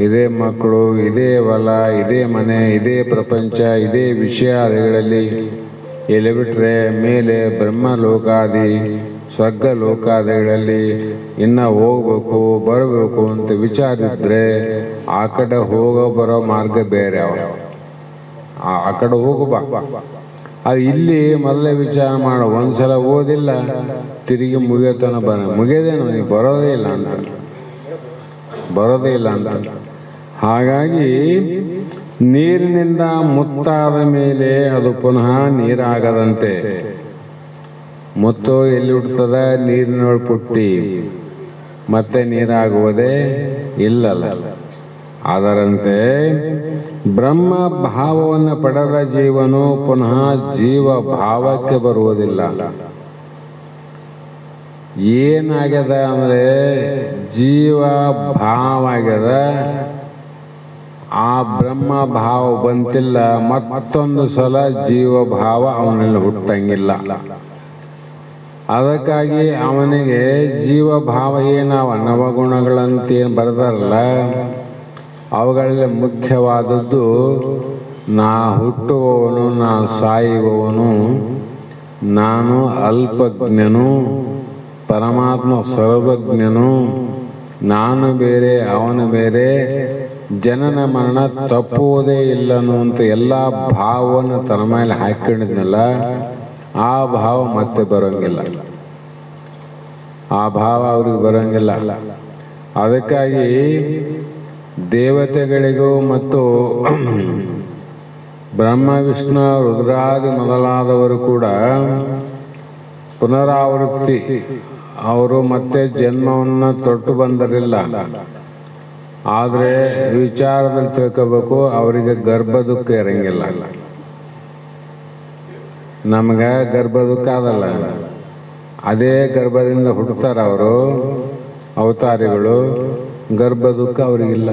ಇದೇ ಮಕ್ಕಳು, ಇದೇ ಹೊಲ, ಇದೇ ಮನೆ, ಇದೇ ಪ್ರಪಂಚ, ಇದೇ ವಿಷಯಾದಿಗಳಲ್ಲಿ ಎಲ್ಲಿ ಬಿಟ್ರೆ ಮೇಲೆ ಬ್ರಹ್ಮಲೋಕಾದಿ ಸ್ವರ್ಗ ಲೋಕಾದಿಗಳಲ್ಲಿ ಇನ್ನ ಹೋಗ್ಬೇಕು ಬರಬೇಕು ಅಂತ ವಿಚಾರಿದ್ರೆ ಆ ಕಡೆ ಹೋಗೋ ಬರೋ ಮಾರ್ಗ ಬೇರೆ. ಆ ಕಡೆ ಹೋಗಬಾ. ಅದು ಇಲ್ಲಿ ಮೊದಲೇ ವಿಚಾರ ಮಾಡೋ. ಒಂದ್ಸಲ ಓದಿಲ್ಲ ತಿರುಗಿ ಮುಗಿಯೋತನ ಮುಗಿಯೋದೇನು, ನೀವು ಬರೋದೇ ಇಲ್ಲ ಅಂತ, ಬರೋದೇ ಇಲ್ಲ ಅಂತ. ಹಾಗಾಗಿ ನೀರಿನಿಂದ ಮುತ್ತಾದ ಮೇಲೆ ಅದು ಪುನಃ ನೀರಾಗದಂತೆ. ಮುತ್ತು ಎಲ್ಲಿ ಹುಟ್ಟುತ್ತದ? ನೀರಿನೊಳಗೆ ಪುಟ್ಟಿ ಮತ್ತೆ ನೀರಾಗುವುದೇ ಇಲ್ಲಲ್ಲ. ಅದರಂತೆ ಬ್ರಹ್ಮ ಭಾವವನ್ನು ಪಡೆದ ಜೀವನು ಪುನಃ ಜೀವ ಭಾವಕ್ಕೆ ಬರುವುದಿಲ್ಲ. ಏನಾಗ್ಯದ ಅಂದ್ರೆ ಜೀವ ಭಾವ ಆಗ್ಯದ, ಆ ಬ್ರಹ್ಮ ಭಾವ ಬಂತಿಲ್ಲ. ಮತ್ತೊಂದು ಸಲ ಜೀವ ಭಾವ ಅವನಲ್ಲಿ ಹುಟ್ಟಂಗಿಲ್ಲ. ಅದಕ್ಕಾಗಿ ಅವನಿಗೆ ಜೀವ ಭಾವ ಏನಾವ ನವಗುಣಗಳಂತೇನು ಬರೆದಾರಲ್ಲ, ಅವುಗಳಲ್ಲಿ ಮುಖ್ಯವಾದದ್ದು ನಾ ಹುಟ್ಟುವವನು, ನಾ ಸಾಯುವವನು, ನಾನು ಅಲ್ಪಜ್ಞನು, ಪರಮಾತ್ಮ ಸರ್ವಜ್ಞನು, ನಾನು ಬೇರೆ ಅವನು ಬೇರೆ, ಜನನ ಮರಣ ತಪ್ಪುವುದೇ ಇಲ್ಲನು ಅಂತ ಎಲ್ಲ ಭಾವವನ್ನು ತನ್ನ ಮೇಲೆ ಹಾಕೊಂಡಿದ್ನಲ್ಲ, ಆ ಭಾವ ಮತ್ತೆ ಬರೋಂಗಿಲ್ಲ. ಆ ಭಾವ ಅವ್ರಿಗೆ ಬರೋಂಗಿಲ್ಲ. ಅದಕ್ಕಾಗಿ ದೇವತೆಗಳಿಗೂ ಮತ್ತು ಬ್ರಹ್ಮ ವಿಷ್ಣು ರುದ್ರಾದಿ ಮೊದಲಾದವರು ಕೂಡ ಪುನರಾವೃತ್ತಿ, ಅವರು ಮತ್ತೆ ಜನ್ಮವನ್ನು ತೊಟ್ಟು ಬಂದರಿಲ್ಲ. ಆದರೆ ವಿಚಾರದಲ್ಲಿ ತಿಳ್ಕೋಬೇಕು, ಅವರಿಗೆ ಗರ್ಭ ದುಃಖ ಇರಂಗಿಲ್ಲ. ನಮಗೆ ಗರ್ಭ ದುಃಖ ಅದಲ್ಲ, ಅದೇ ಗರ್ಭದಿಂದ ಹುಟ್ಟುತ್ತಾರ ಅವರು ಅವತಾರಿಗಳು. ಗರ್ಭ ದುಃಖ ಅವರಿಗಿಲ್ಲ.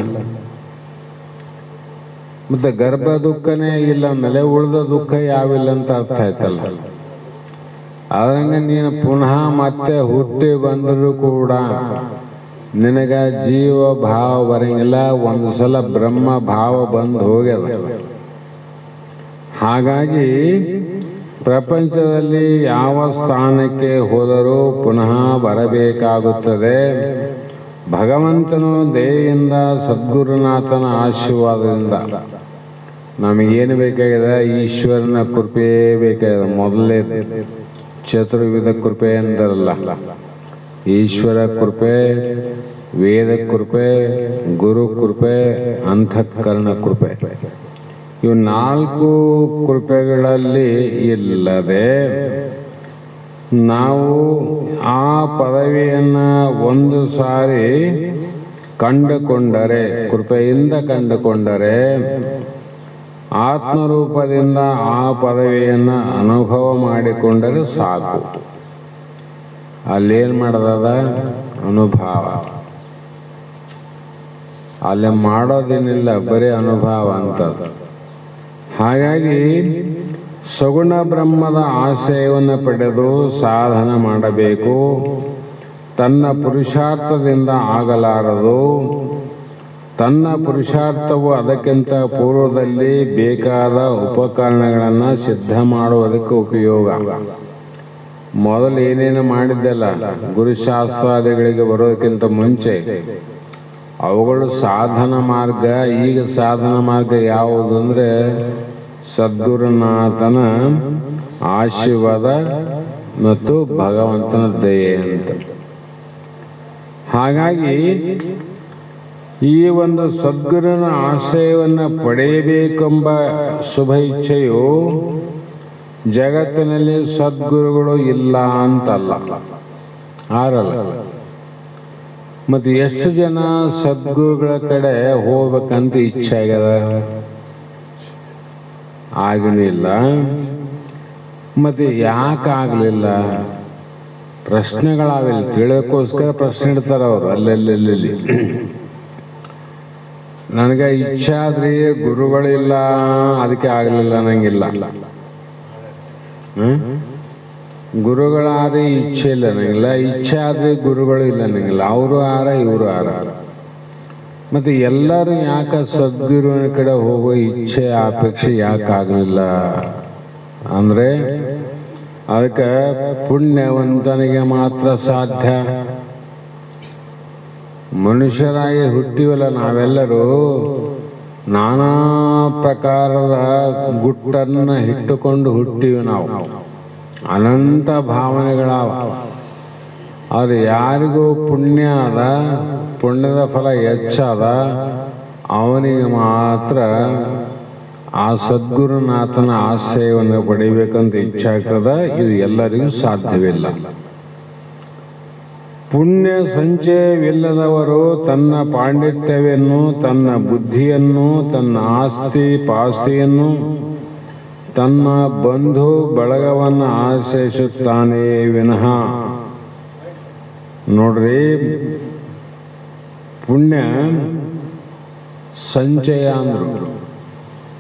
ಮತ್ತೆ ಗರ್ಭ ದುಃಖನೇ ಇಲ್ಲ ಅಂದಮೇಲೆ ಉಳಿದ ದುಃಖ ಯಾವಿಲ್ಲ ಅಂತ ಅರ್ಥ ಆಯ್ತಲ್ಲ. ಆದ್ರಂಗ ನೀನು ಪುನಃ ಮತ್ತೆ ಹುಟ್ಟಿ ಬಂದರೂ ಕೂಡ ನಿನಗ ಜೀವ ಭಾವ ಬರಂಗಿಲ್ಲ. ಒಂದು ಸಲ ಬ್ರಹ್ಮ ಭಾವ ಬಂದು ಹೋಗ್ಯದ. ಹಾಗಾಗಿ ಪ್ರಪಂಚದಲ್ಲಿ ಯಾವ ಸ್ಥಾನಕ್ಕೆ ಹೋದರೂ ಪುನಃ ಬರಬೇಕಾಗುತ್ತದೆ. ಭಗವಂತನು ದಯೆಯಿಂದ ಸದ್ಗುರುನಾಥನ ಆಶೀರ್ವಾದದಿಂದ ನಮಗೇನು ಬೇಕಾಗಿದೆ? ಈಶ್ವರನ ಕೃಪೆ ಬೇಕಾಗಿದೆ. ಮೊದಲೇ ಚತುರ್ವಿಧ ಕೃಪೆ ಎಂದರಲ್ಲ, ಈಶ್ವರ ಕೃಪೆ, ವೇದ ಕೃಪೆ, ಗುರು ಕೃಪೆ, ಅಂತಃಕರಣ ಕೃಪೆ. ಇವು 4 ಕೃಪೆಗಳಲ್ಲಿ ಇಲ್ಲದೆ ನಾವು ಆ ಪದವಿಯನ್ನು ಒಂದು ಸಾರಿ ಕಂಡುಕೊಂಡರೆ, ಕೃಪೆಯಿಂದ ಕಂಡುಕೊಂಡರೆ, ಆತ್ಮರೂಪದಿಂದ ಆ ಪದವಿಯನ್ನು ಅನುಭವ ಮಾಡಿಕೊಂಡರೆ ಸಾಕು. ಅಲ್ಲೇನು ಮಾಡೋದದ? ಅನುಭವ. ಅಲ್ಲಿ ಮಾಡೋದೇನಿಲ್ಲ, ಬರೀ ಅನುಭವ ಅಂತ. ಹಾಗಾಗಿ ಸಗುಣ ಬ್ರಹ್ಮದ ಆಶ್ರಯವನ್ನು ಪಡೆದು ಸಾಧನ ಮಾಡಬೇಕು. ತನ್ನ ಪುರುಷಾರ್ಥದಿಂದ ಆಗಲಾರದು. ತನ್ನ ಪುರುಷಾರ್ಥವು ಅದಕ್ಕಿಂತ ಪೂರ್ವದಲ್ಲಿ ಬೇಕಾದ ಉಪಕರಣಗಳನ್ನು ಸಿದ್ಧ ಮಾಡುವುದಕ್ಕೆ ಉಪಯೋಗ. ಮೊದಲು ಏನೇನು ಮಾಡಿದ್ದೆಲ್ಲ ಗುರುಶಾಸ್ತ್ರಾದಿಗಳಿಗೆ ಬರೋದಕ್ಕಿಂತ ಮುಂಚೆ ಅವುಗಳು ಸಾಧನ ಮಾರ್ಗ. ಈಗ ಸಾಧನ ಮಾರ್ಗ ಯಾವುದು ಅಂದರೆ ಸದ್ಗುರುನಾಥನ ಆಶೀರ್ವಾದ ಮತ್ತು ಭಗವಂತನ ದಯೆ ಅಂತ. ಹಾಗಾಗಿ ಈ ಒಂದು ಸದ್ಗುರುನ ಆಶ್ರಯವನ್ನು ಪಡೆಯಬೇಕೆಂಬ ಶುಭ ಇಚ್ಛೆಯು ಜಗತ್ತಿನಲ್ಲಿ ಸದ್ಗುರುಗಳು ಇಲ್ಲ ಅಂತಲ್ಲ, ಆರಲ್ಲ. ಮತ್ತು ಎಷ್ಟು ಜನ ಸದ್ಗುರುಗಳ ಕಡೆ ಹೋಗ್ಬೇಕಂತ ಇಚ್ಛೆ ಆಗ್ಯದ? ಆಗಲಿಲ್ಲ. ಮತ್ತೆ ಯಾಕೆ ಆಗಲಿಲ್ಲ? ಪ್ರಶ್ನೆಗಳಾವಿಲ್ಲ. ತಿಳೋಕ್ಕೋಸ್ಕರ ಪ್ರಶ್ನೆ ಇಡ್ತಾರೆ ಅವರು ಅಲ್ಲೆಲ್ಲಿ. ನನಗೆ ಇಚ್ಛೆ ಆದ್ರಿ, ಗುರುಗಳಿಲ್ಲ, ಅದಕ್ಕೆ ಆಗಲಿಲ್ಲ ಅನ್ನಂಗಿಲ್ಲ. ಗುರುಗಳಾದ್ರೆ ಇಚ್ಛೆ ಇಲ್ಲ ನಂಗಿಲ್ಲ, ಇಚ್ಛೆ ಆದ್ರೆ ಗುರುಗಳು ಇಲ್ಲ ನಂಗಿಲ್ಲ. ಅವರು ಆರ, ಇವರು ಆರ. ಮತ್ತೆ ಎಲ್ಲರೂ ಯಾಕೆ ಸದ್ಗುರುವಿನ ಕಡೆ ಹೋಗೋ ಇಚ್ಛೆ ಅಪೇಕ್ಷೆ ಯಾಕೆ ಆಗಲಿಲ್ಲ ಅಂದ್ರೆ ಅದಕ್ಕೆ ಪುಣ್ಯವಂತನಿಗೆ ಮಾತ್ರ ಸಾಧ್ಯ. ಮನುಷ್ಯರಾಗಿ ಹುಟ್ಟಿವಲ್ಲ ನಾವೆಲ್ಲರೂ, ನಾನಾ ಪ್ರಕಾರದ ಗುಟ್ಟನ್ನು ಇಟ್ಟುಕೊಂಡು ಹುಟ್ಟಿವಿ ನಾವು. ಅನಂತ ಭಾವನೆಗಳಾವ. ಅದು ಯಾರಿಗೂ ಪುಣ್ಯ ಅದ, ಪುಣ್ಯದ ಫಲ ಹೆಚ್ಚಾದ, ಅವನಿಗೆ ಮಾತ್ರ ಆ ಸದ್ಗುರುನಾಥನ ಆಶ್ರಯವನ್ನು ಪಡಿಬೇಕಂತ ಇಚ್ಛೆ ಆಗ್ತದ. ಇದು ಎಲ್ಲರಿಗೂ ಸಾಧ್ಯವಿಲ್ಲ. ಪುಣ್ಯ ಸಂಚಯವಿಲ್ಲದವರು ತನ್ನ ಪಾಂಡಿತ್ಯವನ್ನು, ತನ್ನ ಬುದ್ಧಿಯನ್ನು, ತನ್ನ ಆಸ್ತಿ ಪಾಸ್ತಿಯನ್ನು, ತನ್ನ ಬಂಧು ಬಳಗವನ್ನು ಆಶ್ರಯಿಸುತ್ತಾನೆ ವಿನಃ. ನೋಡ್ರಿ, ಪುಣ್ಯ ಸಂಚಯ ಅಂದ್ರು.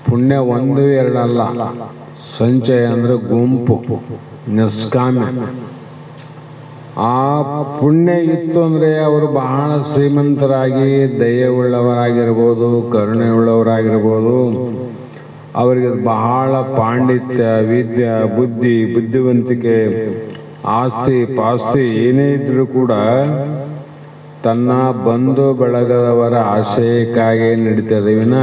ಪುಣ್ಯ ಒಂದು ಎರಡಲ್ಲ, ಸಂಚಯ ಅಂದ್ರೆ ಗುಂಪು, ನಿಷ್ಕಾಮ್ಯ. ಆ ಪುಣ್ಯ ಇತ್ತು ಅಂದ್ರೆ ಅವರು ಬಹಳ ಶ್ರೀಮಂತರಾಗಿ ದಯೆಯುಳ್ಳವರಾಗಿರ್ಬೋದು, ಕರುಣೆಯುಳ್ಳವರಾಗಿರ್ಬೋದು. ಅವರಿಗೆ ಬಹಳ ಪಾಂಡಿತ್ಯ, ವಿದ್ಯೆ, ಬುದ್ಧಿವಂತಿಕೆ, ಆಸ್ತಿ ಪಾಸ್ತಿ ಏನೇ ಇದ್ರೂ ಕೂಡ ತನ್ನ ಬಂಧು ಬಳಗದವರ ಆಶಯಕ್ಕಾಗಿ ನಡೀತದೆ ವಿನ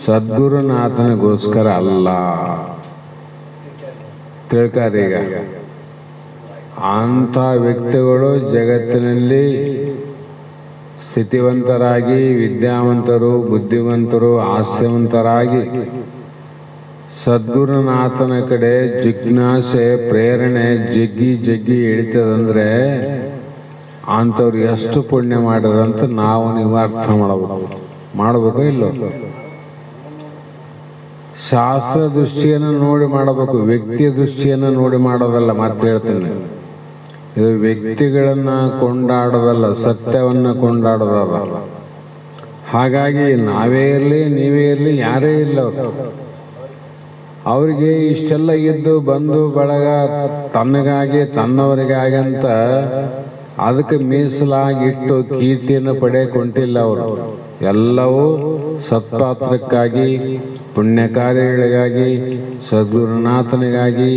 ಸದ್ಗುರುನಾಥನಿಗೋಸ್ಕರ ಅಲ್ಲ. ತಿಳ್ಕಾರೀಗ. ಅಂಥ ವ್ಯಕ್ತಿಗಳು ಜಗತ್ತಿನಲ್ಲಿ ಸ್ಥಿತಿವಂತರಾಗಿ, ವಿದ್ಯಾವಂತರು, ಬುದ್ಧಿವಂತರು, ಆಸ್ತಿವಂತರಾಗಿ ಸದ್ಗುರುನಾಥನ ಕಡೆ ಜಿಜ್ಞಾಸೆ, ಪ್ರೇರಣೆ ಜಗ್ಗಿ ಇಳಿತದಂದ್ರೆ ಅಂಥವ್ರು ಎಷ್ಟು ಪುಣ್ಯ ಮಾಡಿದ್ರಂತ ನಾವು ನೀವು ಅರ್ಥ ಮಾಡಬೇಕು ಇಲ್ಲೋ? ಶಾಸ್ತ್ರ ದೃಷ್ಟಿಯನ್ನು ನೋಡಿ ಮಾಡಬೇಕು, ವ್ಯಕ್ತಿಯ ದೃಷ್ಟಿಯನ್ನು ನೋಡಿ ಮಾಡೋದಲ್ಲ. ಮತ್ತೆ ಹೇಳ್ತೇನೆ, ಇದು ವ್ಯಕ್ತಿಗಳನ್ನ ಕೊಂಡಾಡೋದಲ್ಲ, ಸತ್ಯವನ್ನ ಕೊಂಡಾಡೋದಲ್ಲ. ಹಾಗಾಗಿ ನಾವೇ ಇರಲಿ, ನೀವೇ ಇರಲಿ, ಯಾರೇ ಇಲ್ಲ, ಅವರಿಗೆ ಇಷ್ಟೆಲ್ಲ ಇದ್ದು ಬಂಧು ಬಳಗ ತನ್ನಗಾಗಿ ತನ್ನವರಿಗಾಗಿ ಅಂತ ಅದಕ್ಕೆ ಮೀಸಲಾಗಿಟ್ಟು ಕೀರ್ತಿಯನ್ನು ಪಡೆಯಕೊಂಡಿಲ್ಲ. ಅವರು ಎಲ್ಲವೂ ಸತ್ಪಾತ್ರಕ್ಕಾಗಿ, ಪುಣ್ಯ ಕಾರ್ಯಗಳಿಗಾಗಿ, ಸದ್ಗುರುನಾಥನಿಗಾಗಿ,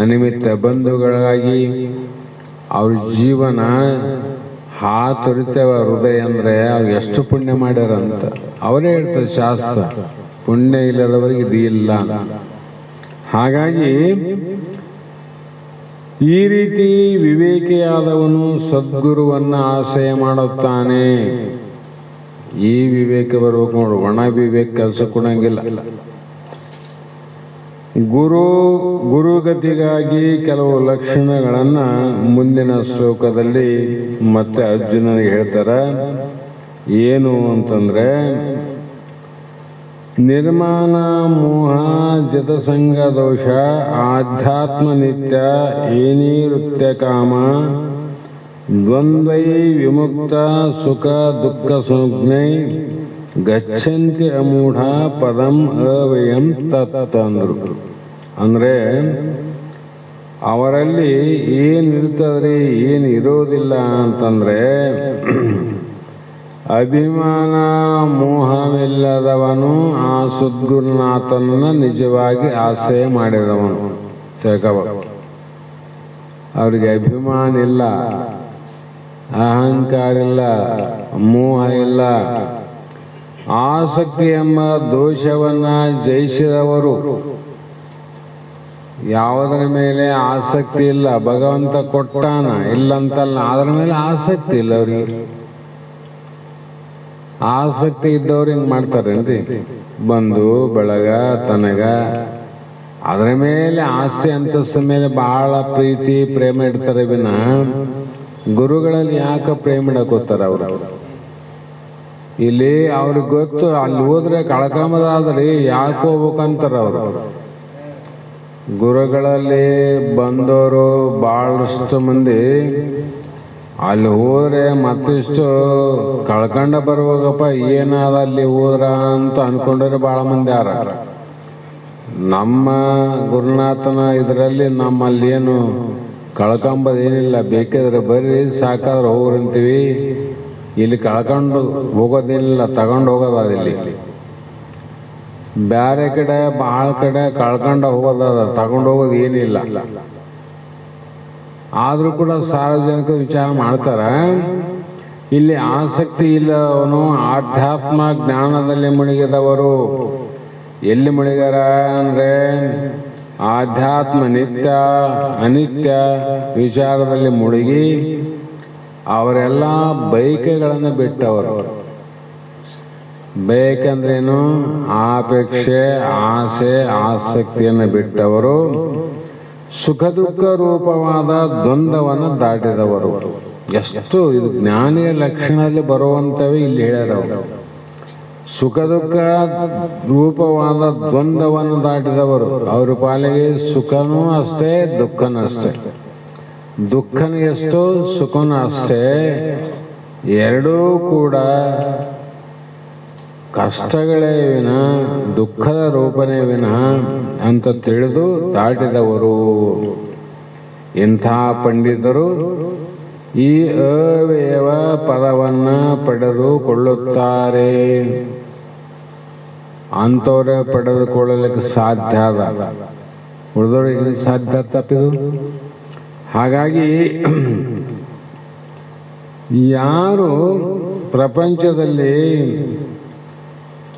ಅನಿಮಿತ್ತ ಬಂಧುಗಳಿಗಾಗಿ ಅವ್ರ ಜೀವನ ಹಾತೊರಿತೇವ ಹೃದಯ ಅಂದ್ರೆ ಅವ್ರು ಎಷ್ಟು ಪುಣ್ಯ ಮಾಡ್ಯಾರಂತ ಅವರೇ ಹೇಳ್ತಾರೆ ಶಾಸ್ತ್ರ. ಪುಣ್ಯ ಇಲ್ಲದವರಿಗೆ ಇದು ಇಲ್ಲ. ಹಾಗಾಗಿ ಈ ರೀತಿ ವಿವೇಕಿಯಾದವನು ಸದ್ಗುರುವನ್ನ ಆಶ್ರಯ ಮಾಡುತ್ತಾನೆ. ಈ ವಿವೇಕ ಬರ್ಬೇಕು ನೋಡು, ಒಣ ವಿವೇಕ ಕೆಲಸ ಕೊಡಂಗಿಲ್ಲ. ಗುರುಗತಿಗಾಗಿ ಕೆಲವು ಲಕ್ಷಣಗಳನ್ನ ಮುಂದಿನ ಶ್ಲೋಕದಲ್ಲಿ ಮತ್ತೆ ಅರ್ಜುನನಿಗೆ ಹೇಳ್ತಾರೆ. ಏನು ಅಂತಂದ್ರೆ, ನಿರ್ಮಾಣ ಮೋಹ ಜತಸಂಗ ದೋಷ, ಆಧ್ಯಾತ್ಮ ನಿತ್ಯ, ಏನಿರುತ್ಯ ಕಾಮ, ದ್ವಂದ್ವೈ ವಿಮುಕ್ತ ಸುಖ ದುಃಖ ಸಂಜ್ಞೈ ಗಚ್ಚಂತಿ ಅಮೂಢ ಪದಂ ಅವ್ಯಯಂ ತತ್ ಅಂದ್ರು. ಅಂದರೆ ಅವರಲ್ಲಿ ಏನಿರ್ತದ್ರಿ, ಏನು ಇರೋದಿಲ್ಲ ಅಂತಂದರೆ ಅಭಿಮಾನ ಮೋಹವಿಲ್ಲದವನು ಆ ಸದ್ಗುರುನಾಥನನ್ನು ನಿಜವಾಗಿ ಆಶ್ರಯ ಮಾಡಿದವನು. ತಿಳ್ಕೋಬೇಕು. ಅವರಿಗೆ ಅಭಿಮಾನ ಇಲ್ಲ, ಅಹಂಕಾರ ಇಲ್ಲ, ಮೋಹ ಇಲ್ಲ. ಆಸಕ್ತಿ ಎಂಬ ದೋಷವನ್ನು ಜಯಿಸಿದವರು. ಯಾವುದರ ಮೇಲೆ ಆಸಕ್ತಿ ಇಲ್ಲ, ಭಗವಂತ ಕೊಟ್ಟಾನ ಇಲ್ಲಂತಲ್ಲ, ಅದರ ಮೇಲೆ ಆಸಕ್ತಿ ಇಲ್ಲ ಅವ್ರಿಗೆ. ಆಸಕ್ತಿ ಇದ್ದವ್ರು ಹಿಂಗೆ ಮಾಡ್ತಾರೇನ್ರಿ? ಬಂಧು ಬಳಗ ತನಗ ಅದರ ಮೇಲೆ ಆಸೆ ಅಂತಸ್ತ ಮೇಲೆ ಬಹಳ ಪ್ರೀತಿ ಪ್ರೇಮ ಇಡ್ತಾರೆ ವಿನ ಗುರುಗಳಲ್ಲಿ ಯಾಕೆ ಪ್ರೇಮ ಇಡಕೋತಾರ ಅವರು? ಇಲ್ಲಿ ಅವ್ರಿಗೆ ಗೊತ್ತು, ಅಲ್ಲಿ ಹೋದ್ರೆ ಕಳ್ಕೊಂಬದಾದ್ರಿ ಯಾಕೆ ಹೋಗ್ಬೇಕಂತಾರ ಅವರು. ಗುರುಗಳಲ್ಲಿ ಬಂದವರು ಬಹಳಷ್ಟು ಮಂದಿ ಅಲ್ಲಿ ಹೋದ್ರೆ ಮತ್ತಿಷ್ಟು ಕಳ್ಕೊಂಡ ಬರುವಾಗಪ್ಪ ಏನಾದ ಅಲ್ಲಿ ಹೋದ್ರ ಅಂತ ಅನ್ಕೊಂಡ್ರೆ ಭಾಳ ಮಂದಿ ಯಾರ. ನಮ್ಮ ಗುರುನಾಥನ ಇದರಲ್ಲಿ ನಮ್ಮಲ್ಲಿ ಏನು ಕಳ್ಕೊಂಬದೇನಿಲ್ಲ, ಬೇಕಿದ್ರೆ ಬರ್ರಿ ಸಾಕಾದ್ರೆ ಹೋಗ್ರಂತೀವಿ. ಇಲ್ಲಿ ಕಳ್ಕೊಂಡು ಹೋಗೋದೇನಿಲ್ಲ, ತಗೊಂಡು ಹೋಗೋದ. ಇಲ್ಲಿ ಬೇರೆ ಕಡೆ ಭಾಳ ಕಡೆ ಕಳ್ಕೊಂಡು ಹೋಗೋದ, ತಗೊಂಡು ಹೋಗೋದು ಏನಿಲ್ಲ. ಆದರೂ ಕೂಡ ಸಾರ್ವಜನಿಕ ವಿಚಾರ ಮಾಡ್ತಾರ. ಇಲ್ಲಿ ಆಸಕ್ತಿ ಇಲ್ಲದವನು ಆಧ್ಯಾತ್ಮ ಜ್ಞಾನದಲ್ಲಿ ಮುಳುಗಿದವರು. ಎಲ್ಲಿ ಮುಳುಗ್ಯಾರ ಅಂದರೆ ಆಧ್ಯಾತ್ಮ ನಿತ್ಯ ಅನಿತ್ಯ ವಿಚಾರದಲ್ಲಿ ಮುಳುಗಿ ಅವರೆಲ್ಲ ಬಯಕೆಗಳನ್ನು ಬಿಟ್ಟವರು. ಬೇಕಂದ್ರೇನು? ಆಪೇಕ್ಷೆ, ಆಸೆ, ಆಸಕ್ತಿಯನ್ನು ಬಿಟ್ಟವರು. ಸುಖ ದುಃಖ ರೂಪವಾದ ದ್ವಂದ್ವವನ್ನು ದಾಟಿದವರು. ಎಷ್ಟು ಇದು ಜ್ಞಾನಿಯ ಲಕ್ಷಣದಲ್ಲಿ ಬರುವಂತವೇ ಇಲ್ಲಿ ಹೇಳ್ಯಾರ. ಸುಖ ದುಃಖ ರೂಪವಾದ ದ್ವಂದ್ವವನ್ನು ದಾಟಿದವರು. ಅವ್ರ ಪಾಲಿಗೆ ಸುಖನೂ ಅಷ್ಟೇ, ದುಃಖನೂ ಅಷ್ಟೇ. ದುಃಖನೂ ಎಷ್ಟು, ಸುಖನೂ ಅಷ್ಟೇ. ಎರಡೂ ಕೂಡ ಕಷ್ಟಗಳೇ ವಿನ ದುಃಖದ ರೂಪನೇ ವಿನ ಅಂತ ತಿಳಿದು ದಾಟಿದವರು. ಇಂಥ ಪಂಡಿತರು ಈ ಅವ್ಯಯವ ಪದವನ್ನ ಪಡೆದುಕೊಳ್ಳುತ್ತಾರೆ. ಅಂಥವ್ರೆ ಪಡೆದುಕೊಳ್ಳಲಿಕ್ಕೆ ಸಾಧ್ಯ ಅದ, ಉಳಿದವ್ರಿಗೆ ಸಾಧ್ಯ ತಪ್ಪಿದು. ಹಾಗಾಗಿ ಯಾರು ಪ್ರಪಂಚದಲ್ಲಿ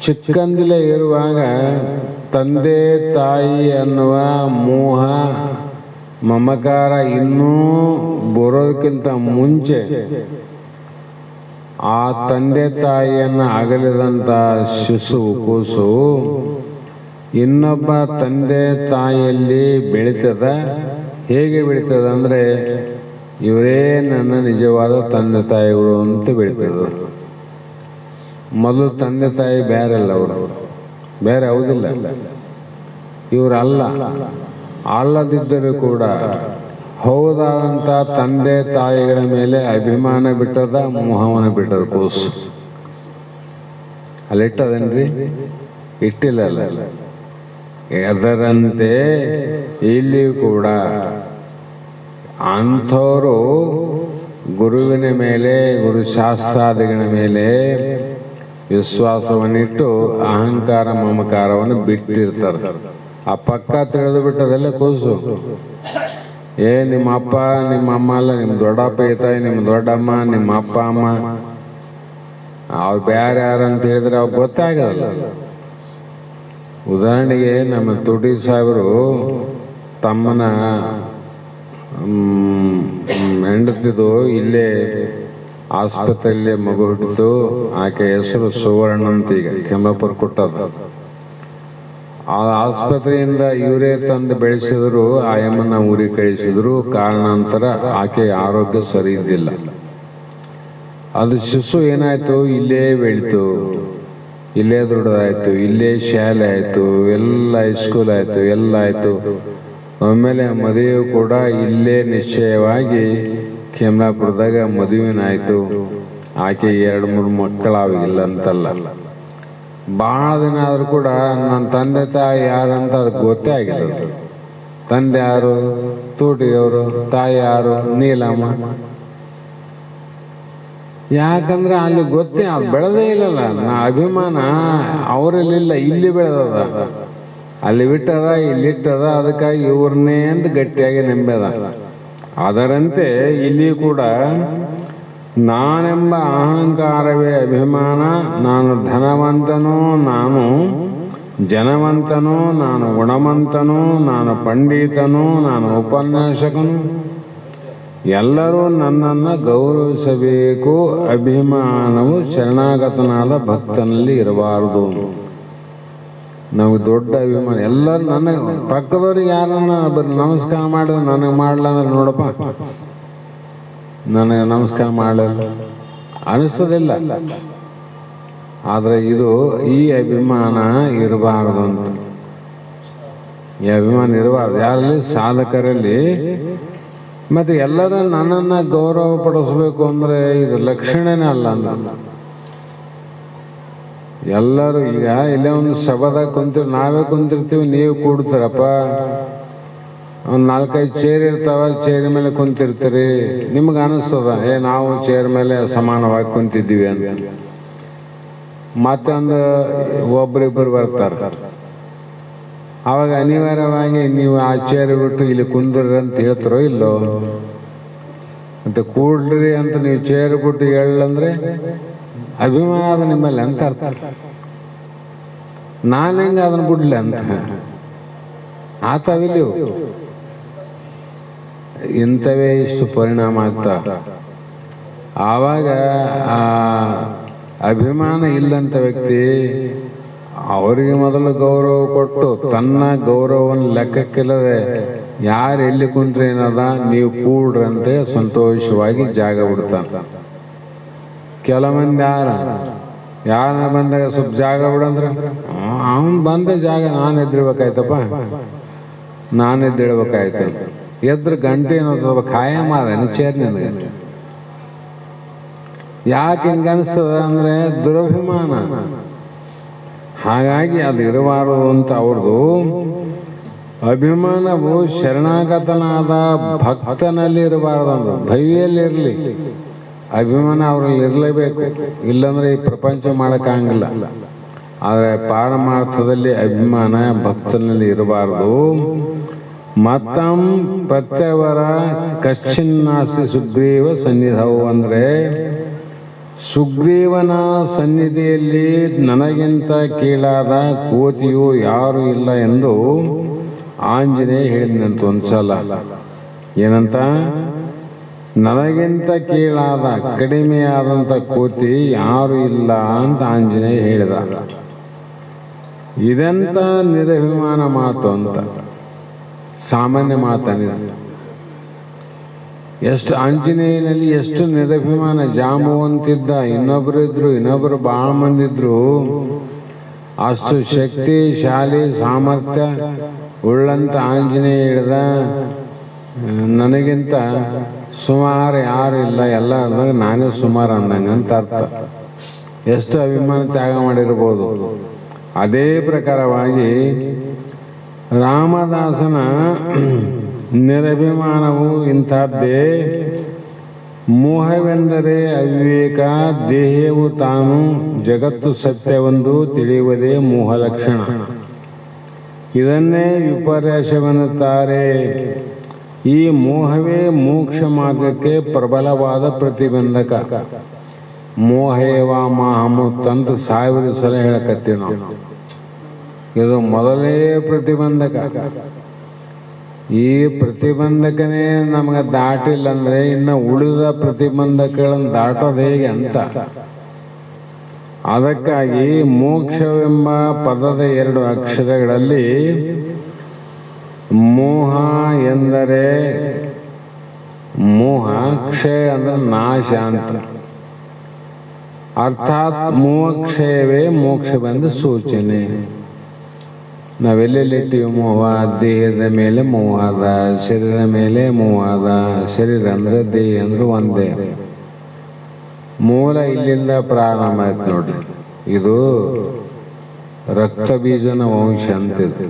ಚಿಕ್ಕಂದಿಲೇ ಇರುವಾಗ ತಂದೆ ತಾಯಿ ಅನ್ನುವ ಮೋಹ ಮಮಕಾರ ಇನ್ನೂ ಬರೋದಕ್ಕಿಂತ ಮುಂಚೆ ಆ ತಂದೆ ತಾಯಿಯನ್ನು ಅಗಲಿದಂಥ ಶಿಶು ಕೂಸು ಇನ್ನೊಬ್ಬ ತಂದೆ ತಾಯಿಯಲ್ಲಿ ಬೆಳೀತದ. ಹೇಗೆ ಬೆಳೀತದ ಅಂದರೆ ಇವರೇ ನನ್ನ ನಿಜವಾದ ತಂದೆ ತಾಯಿಗಳು ಅಂತ ಬೆಳೀತದ್ರು. ಮೊದಲು ತಂದೆ ತಾಯಿ ಬೇರೆ ಅಲ್ಲ, ಅವರು ಬೇರೆ ಹೌದಿಲ್ಲ, ಇವರಲ್ಲ. ಅಲ್ಲದಿದ್ದರೂ ಕೂಡ ಹೌದಾದಂಥ ತಂದೆ ತಾಯಿಗಳ ಮೇಲೆ ಅಭಿಮಾನ ಬಿಟ್ಟದ, ಮೋಹವನ್ನು ಬಿಟ್ಟದ ಕೂಸು. ಅಲ್ಲಿಟ್ಟದೇನ್ರಿ? ಇಟ್ಟಿಲ್ಲ. ಅದರಂತೆ ಇಲ್ಲಿಯೂ ಕೂಡ ಅಂಥವರು ಗುರುವಿನ ಮೇಲೆ, ಗುರುಶಾಸ್ತ್ರಾದಿಗಳ ಮೇಲೆ ವಿಶ್ವಾಸವನ್ನಿಟ್ಟು ಅಹಂಕಾರ ಮಮಕಾರವನ್ನು ಬಿಟ್ಟಿರ್ತಾರೆ. ಆ ಪಕ್ಕ ತಿಳಿದು ಬಿಟ್ಟದೆಲ್ಲ ಕೂಸು. ನಿಮ್ಮ ಅಪ್ಪ ನಿಮ್ಮ ಅಮ್ಮ ಅಲ್ಲ, ನಿಮ್ಮ ದೊಡ್ಡಪ್ಪ ತಾಯಿ, ನಿಮ್ಮ ದೊಡ್ಡಮ್ಮ, ನಿಮ್ಮ ಅಪ್ಪ ಅಮ್ಮ ಅವ್ರು ಬೇರೆ ಯಾರಂತ ಹೇಳಿದ್ರೆ ಅವ್ರು ಗೊತ್ತಾಗಲ್ಲ. ಉದಾಹರಣೆಗೆ ನಮ್ಮ ತುಟಿ ಸಾಹೇಬರು ತಮ್ಮನ ಹೆಂಡತಿದು ಇಲ್ಲೇ ಆಸ್ಪತ್ರೆಯಲ್ಲಿ ಮಗು ಹುಟ್ಟಿತು. ಆಕೆ ಹೆಸರು ಸುವರ್ಣ ಅಂತ ಈಗ ಕೆಂಬಾಪುರ ಕೊಟ್ಟದ. ಆ ಆಸ್ಪತ್ರೆಯಿಂದ ಇವರೇ ತಂದು ಬೆಳೆಸಿದ್ರು, ಆಯಮ್ಮನ ಊರಿಗೆ ಕಳಿಸಿದ್ರು. ಕಾರಣಾಂತರ ಆಕೆ ಆರೋಗ್ಯ ಸರಿ ಇದ್ದಿಲ್ಲ. ಅದು ಶಿಶು ಏನಾಯ್ತು, ಇಲ್ಲೇ ಬೆಳೀತು, ಇಲ್ಲೇ ದೊಡ್ಡದಾಯ್ತು, ಇಲ್ಲೇ ಶಾಲೆ ಆಯ್ತು, ಎಲ್ಲ ಹೈಸ್ಕೂಲ್ ಆಯ್ತು, ಎಲ್ಲ ಆಯ್ತು. ಆಮೇಲೆ ಮದುವೆ ಕೂಡ ಇಲ್ಲೇ ನಿಶ್ಚಯವಾಗಿ ಕೇಮ್ಲಾಪುರದಾಗ ಮದುವೆನಾಯ್ತು. ಆಕೆ 2-3 ಮಕ್ಕಳಾವಿಲ್ಲ ಅಂತಲ್ಲ. ಭಾಳ ದಿನ ಆದರೂ ಕೂಡ ನನ್ನ ತಂದೆ ತಾಯಿ ಯಾರಂತ ಅದಕ್ಕೆ ಗೊತ್ತೇ ಆಗಿಲ್ಲ. ತಂದೆ ಯಾರು? ತೂಟಿಯವರು. ತಾಯಿ ಯಾರು? ನೀಲಮ್ಮ. ಯಾಕಂದ್ರೆ ಅಲ್ಲಿ ಗೊತ್ತೇ ಬೆಳೆದೇ ಇಲ್ಲಲ್ಲ. ಅಭಿಮಾನ ಅವರಲ್ಲಿಲ್ಲ, ಇಲ್ಲಿ ಬೆಳೆದದ. ಅಲ್ಲಿ ಬಿಟ್ಟದ, ಇಲ್ಲಿಟ್ಟದ. ಅದಕ್ಕಾಗಿ ಇವ್ರನ್ನೇ ಅಂತ ಗಟ್ಟಿಯಾಗಿ ನಂಬ್ಯದ. ಅದರಂತೆ ಇಲ್ಲಿ ಕೂಡ ನಾನೆಂಬ ಅಹಂಕಾರವೇ ಅಭಿಮಾನ. ನಾನು ಧನವಂತನೋ, ನಾನು ಜನವಂತನೋ, ನಾನು ಗುಣವಂತನೋ, ನಾನು ಪಂಡಿತನೋ, ನಾನು ಉಪನ್ಯಾಸಕನು, ಎಲ್ಲರೂ ನನ್ನನ್ನು ಗೌರವಿಸಬೇಕು. ಅಭಿಮಾನವು ಶರಣಾಗತನಾದ ಭಕ್ತನಲ್ಲಿ ಇರಬಾರದು. ನಮಗೆ ದೊಡ್ಡ ಅಭಿಮಾನ. ಎಲ್ಲರೂ ನನಗೆ ಪಕ್ಕದವ್ರಿಗೆ ಯಾರನ್ನ ನಮಸ್ಕಾರ ಮಾಡಿದ್ರೆ ನನಗೆ ಮಾಡಲ್ಲ ಅಂದ್ರೆ ನೋಡಪ್ಪ, ನನಗೆ ನಮಸ್ಕಾರ ಮಾಡಲ್ಲ ಅನಿಸೋದಿಲ್ಲ. ಆದರೆ ಇದು ಈ ಅಭಿಮಾನ ಇರಬಾರ್ದು ಅಂತ. ಈ ಅಭಿಮಾನ ಇರಬಾರ್ದು ಯಾರಲ್ಲಿ? ಸಾಧಕರಲ್ಲಿ. ಮತ್ತು ಎಲ್ಲರೂ ನನ್ನನ್ನು ಗೌರವ ಪಡಿಸ್ಬೇಕು ಅಂದರೆ ಇದು ಲಕ್ಷಣನೇ ಅಲ್ಲ ಅಂತ. ಎಲ್ಲರೂ ಈಗ ಇಲ್ಲೇ ಒಂದು ಸಭಾದಾಗ ಕುಂತಿರ್, ನಾವೇ ಕುಂತಿರ್ತೀವಿ, ನೀವು ಕೂಡ್ತಾರಪ್ಪ. ಒಂದು 4-5 ಚೇರ್ ಇರ್ತಾವ, ಚೇರ್ ಮೇಲೆ ಕುಂತಿರ್ತೀರಿ. ನಿಮ್ಗೆ ಅನಿಸ್ತದ ನಾವು ಚೇರ್ ಮೇಲೆ ಸಮಾನವಾಗಿ ಕುಂತಿದ್ದೀವಿ ಅಂತ. ಮತ್ತೊಂದು ಒಬ್ರಿಬ್ಬರು ಬರ್ತಾರೆ, ಅವಾಗ ಅನಿವಾರ್ಯವಾಗಿ ನೀವು ಆ ಚೇರ್ ಬಿಟ್ಟು ಇಲ್ಲಿ ಕುಂದ್ರಿ ಅಂತ ಹೇಳ್ತಾರೋ ಇಲ್ಲೋ? ಮತ್ತೆ ಕೂಡ್ರಿ ಅಂತ ನೀವು ಚೇರ್ ಬಿಟ್ಟು ಹೇಳಂದ್ರೆ ಅಭಿಮಾನ ಅದ ನಿಮ್ಮಲ್ಲಿ ಅಂತ ಅರ್ಥ. ನಾನು ಹೆಂಗೆ ಅದನ್ನ ಬಿಡ್ಲಿ ಅಂತ ಆತವಿಲ್ಲ. ಇಂಥವೇ ಇಷ್ಟು ಪರಿಣಾಮ ಆಗ್ತಾವ. ಆವಾಗ ಆ ಅಭಿಮಾನ ಇಲ್ಲಂತ ವ್ಯಕ್ತಿ ಅವರಿಗೆ ಮೊದಲು ಗೌರವ ಕೊಟ್ಟು ತನ್ನ ಗೌರವವನ್ನು ಲೆಕ್ಕಕ್ಕಿಲ್ಲದೆ ಯಾರು ಎಲ್ಲಿ ಕುಂತ್ರೆ ಏನದ ನೀವು ಕೂಡ್ರಂತೆ ಸಂತೋಷವಾಗಿ ಜಾಗ ಬಿಡ್ತಾನೆ. ಕೆಲ ಮಂದಿ ಯಾರ ಬಂದಾಗ ಸ್ವಲ್ಪ ಜಾಗ ಬಿಡಂದ್ರೆ ಅವನು ಬಂದ ಜಾಗ ನಾನು ಎದ್ದಿಡ್ಬೇಕಾಯ್ತಪ್ಪ, ನಾನು ಎದ್ದಿಡ್ಬೇಕಾಯ್ತು. ಎದ್ರ ಗಂಟೆ ಏನೋ ಖಾಯಂ ಅದ ಚೇರ್ ನನಗೆ. ಯಾಕೆ ಹಿಂಗೆ ಅನಿಸ್ತದ ಅಂದರೆ ದುರಭಿಮಾನ. ಹಾಗಾಗಿ ಅದು ಇರಬಾರದು ಅಂತ ಅವ್ರದ್ದು. ಅಭಿಮಾನವು ಶರಣಾಗತನಾದ ಭಕ್ತನಲ್ಲಿ ಇರಬಾರ್ದು ಅಂದ್ರೆ ಭೈವಿಯಲ್ಲಿರಲಿ. ಅಭಿಮಾನ ಅವರಲ್ಲಿ ಇರಲೇಬೇಕು, ಇಲ್ಲಂದ್ರೆ ಈ ಪ್ರಪಂಚ ಮಾಡೋಕ್ಕಾಗಂಗಿಲ್ಲ. ಆದರೆ ಪಾರಮಾರ್ಥದಲ್ಲಿ ಅಭಿಮಾನ ಭಕ್ತನಲ್ಲಿ ಇರಬಾರ್ದು. ಮತ್ತಂ ಪ್ರತ್ಯವರ ಕಶ್ಚಿನ್ನಾಸ್ತಿ ಸುಗ್ರೀವ ಸನ್ನಿಧವು ಅಂದರೆ ಸುಗ್ರೀವನ ಸನ್ನಿಧಿಯಲ್ಲಿ ನನಗಿಂತ ಕೀಳಾದ ಕೋತಿಯು ಯಾರು ಇಲ್ಲ ಎಂದು ಆಂಜನೇಯ ಹೇಳಿದಂತ ಒಂದ್ಸಲ. ಏನಂತ? ನನಗಿಂತ ಕೀಳಾದ ಕಡಿಮೆಯಾದಂಥ ಕೋತಿ ಯಾರು ಇಲ್ಲ ಅಂತ ಆಂಜನೇಯ ಹೇಳಿದ. ಇದೆಂತ ನಿರಭಿಮಾನ ಮಾತು ಅಂತ. ಸಾಮಾನ್ಯ ಮಾತನಿದೆ. ಎಷ್ಟು ಆಂಜನೇಯನಲ್ಲಿ ಎಷ್ಟು ನಿರಭಿಮಾನ. ಜಾಂಬವಂತಿದ್ದ, ಇನ್ನೊಬ್ರು ಇದ್ರು, ಇನ್ನೊಬ್ರು ಭಾಳ ಮಂದಿದ್ರು. ಅಷ್ಟು ಶಕ್ತಿಶಾಲಿ ಸಾಮರ್ಥ್ಯ ಉಳ್ಳಂತ ಆಂಜನೇಯ ಹಿಡ್ದ ನನಗಿಂತ ಸುಮಾರು ಯಾರು ಇಲ್ಲ, ಎಲ್ಲ ಅಂದಾಗ ನಾನೇ ಸುಮಾರು ಅಂದಂಗೆ ಅಂತ ಅರ್ಥ. ಎಷ್ಟು ಅಭಿಮಾನ ತ್ಯಾಗ ಮಾಡಿರ್ಬೋದು. ಅದೇ ಪ್ರಕಾರವಾಗಿ ರಾಮದಾಸನ ನಿರಭಿಮಾನವು ಇಂಥದ್ದೇ. ಮೋಹವೆಂದರೆ ಅವಿವೇಕ, ದೇಹವು ತಾನು ಜಗತ್ತು ಸತ್ಯವೆಂದು ತಿಳಿಯುವುದೇ ಮೋಹ ಲಕ್ಷಣ. ಇದನ್ನೇ ವಿಪರ್ಯಾಸವೆನ್ನುತ್ತಾರೆ. ಈ ಮೋಹವೇ ಮೋಕ್ಷ ಮಾರ್ಗಕ್ಕೆ ಪ್ರಬಲವಾದ ಪ್ರತಿಬಂಧಕ. ಮೋಹೇವ ಮಾಹಮುತ್ತಂತ 1000 ಸಲ ಹೇಳಕತ್ತೀವಿ ನಾವು. ಇದು ಮೊದಲೇ ಪ್ರತಿಬಂಧಕ. ಈ ಪ್ರತಿಬಂಧಕನೇ ನಮಗೆ ದಾಟಿಲ್ಲ ಅಂದ್ರೆ ಇನ್ನು ಉಳಿದ ಪ್ರತಿಬಂಧಕಗಳನ್ನು ದಾಟೋದು ಹೇಗೆ ಅಂತ. ಅದಕ್ಕಾಗಿ ಮೋಕ್ಷವೆಂಬ ಪದದ 2 ಅಕ್ಷರಗಳಲ್ಲಿ ಮೋಹ ಎಂದರೆ ಮೋಹ, ಕ್ಷಯ ಅಂದ್ರೆ ನಾಶ ಅಂತ. ಅರ್ಥಾತ್ ಮೋಕ್ಷಯವೇ ಮೋಕ್ಷವೆಂದು ಸೂಚನೆ. ನಾವೆಲ್ಲೆಲ್ಲಿಟ್ಟಿವಿ ಮೋಹ? ದೇಹದ ಮೇಲೆ ಮೋಹ ಅದ, ಶರೀರ ಮೇಲೆ ಮೋಹ ಅದ. ಶರೀರ ಅಂದ್ರೆ ದೇಹ ಅಂದ್ರೆ ಒಂದೇ. ಮೂಲ ಇಲ್ಲಿಂದ ಪ್ರಾರಂಭ ಆಯ್ತು ನೋಡ್ರಿ. ಇದು ರಕ್ತ ಬೀಜನ ವಂಶ ಅಂತಿದೆ.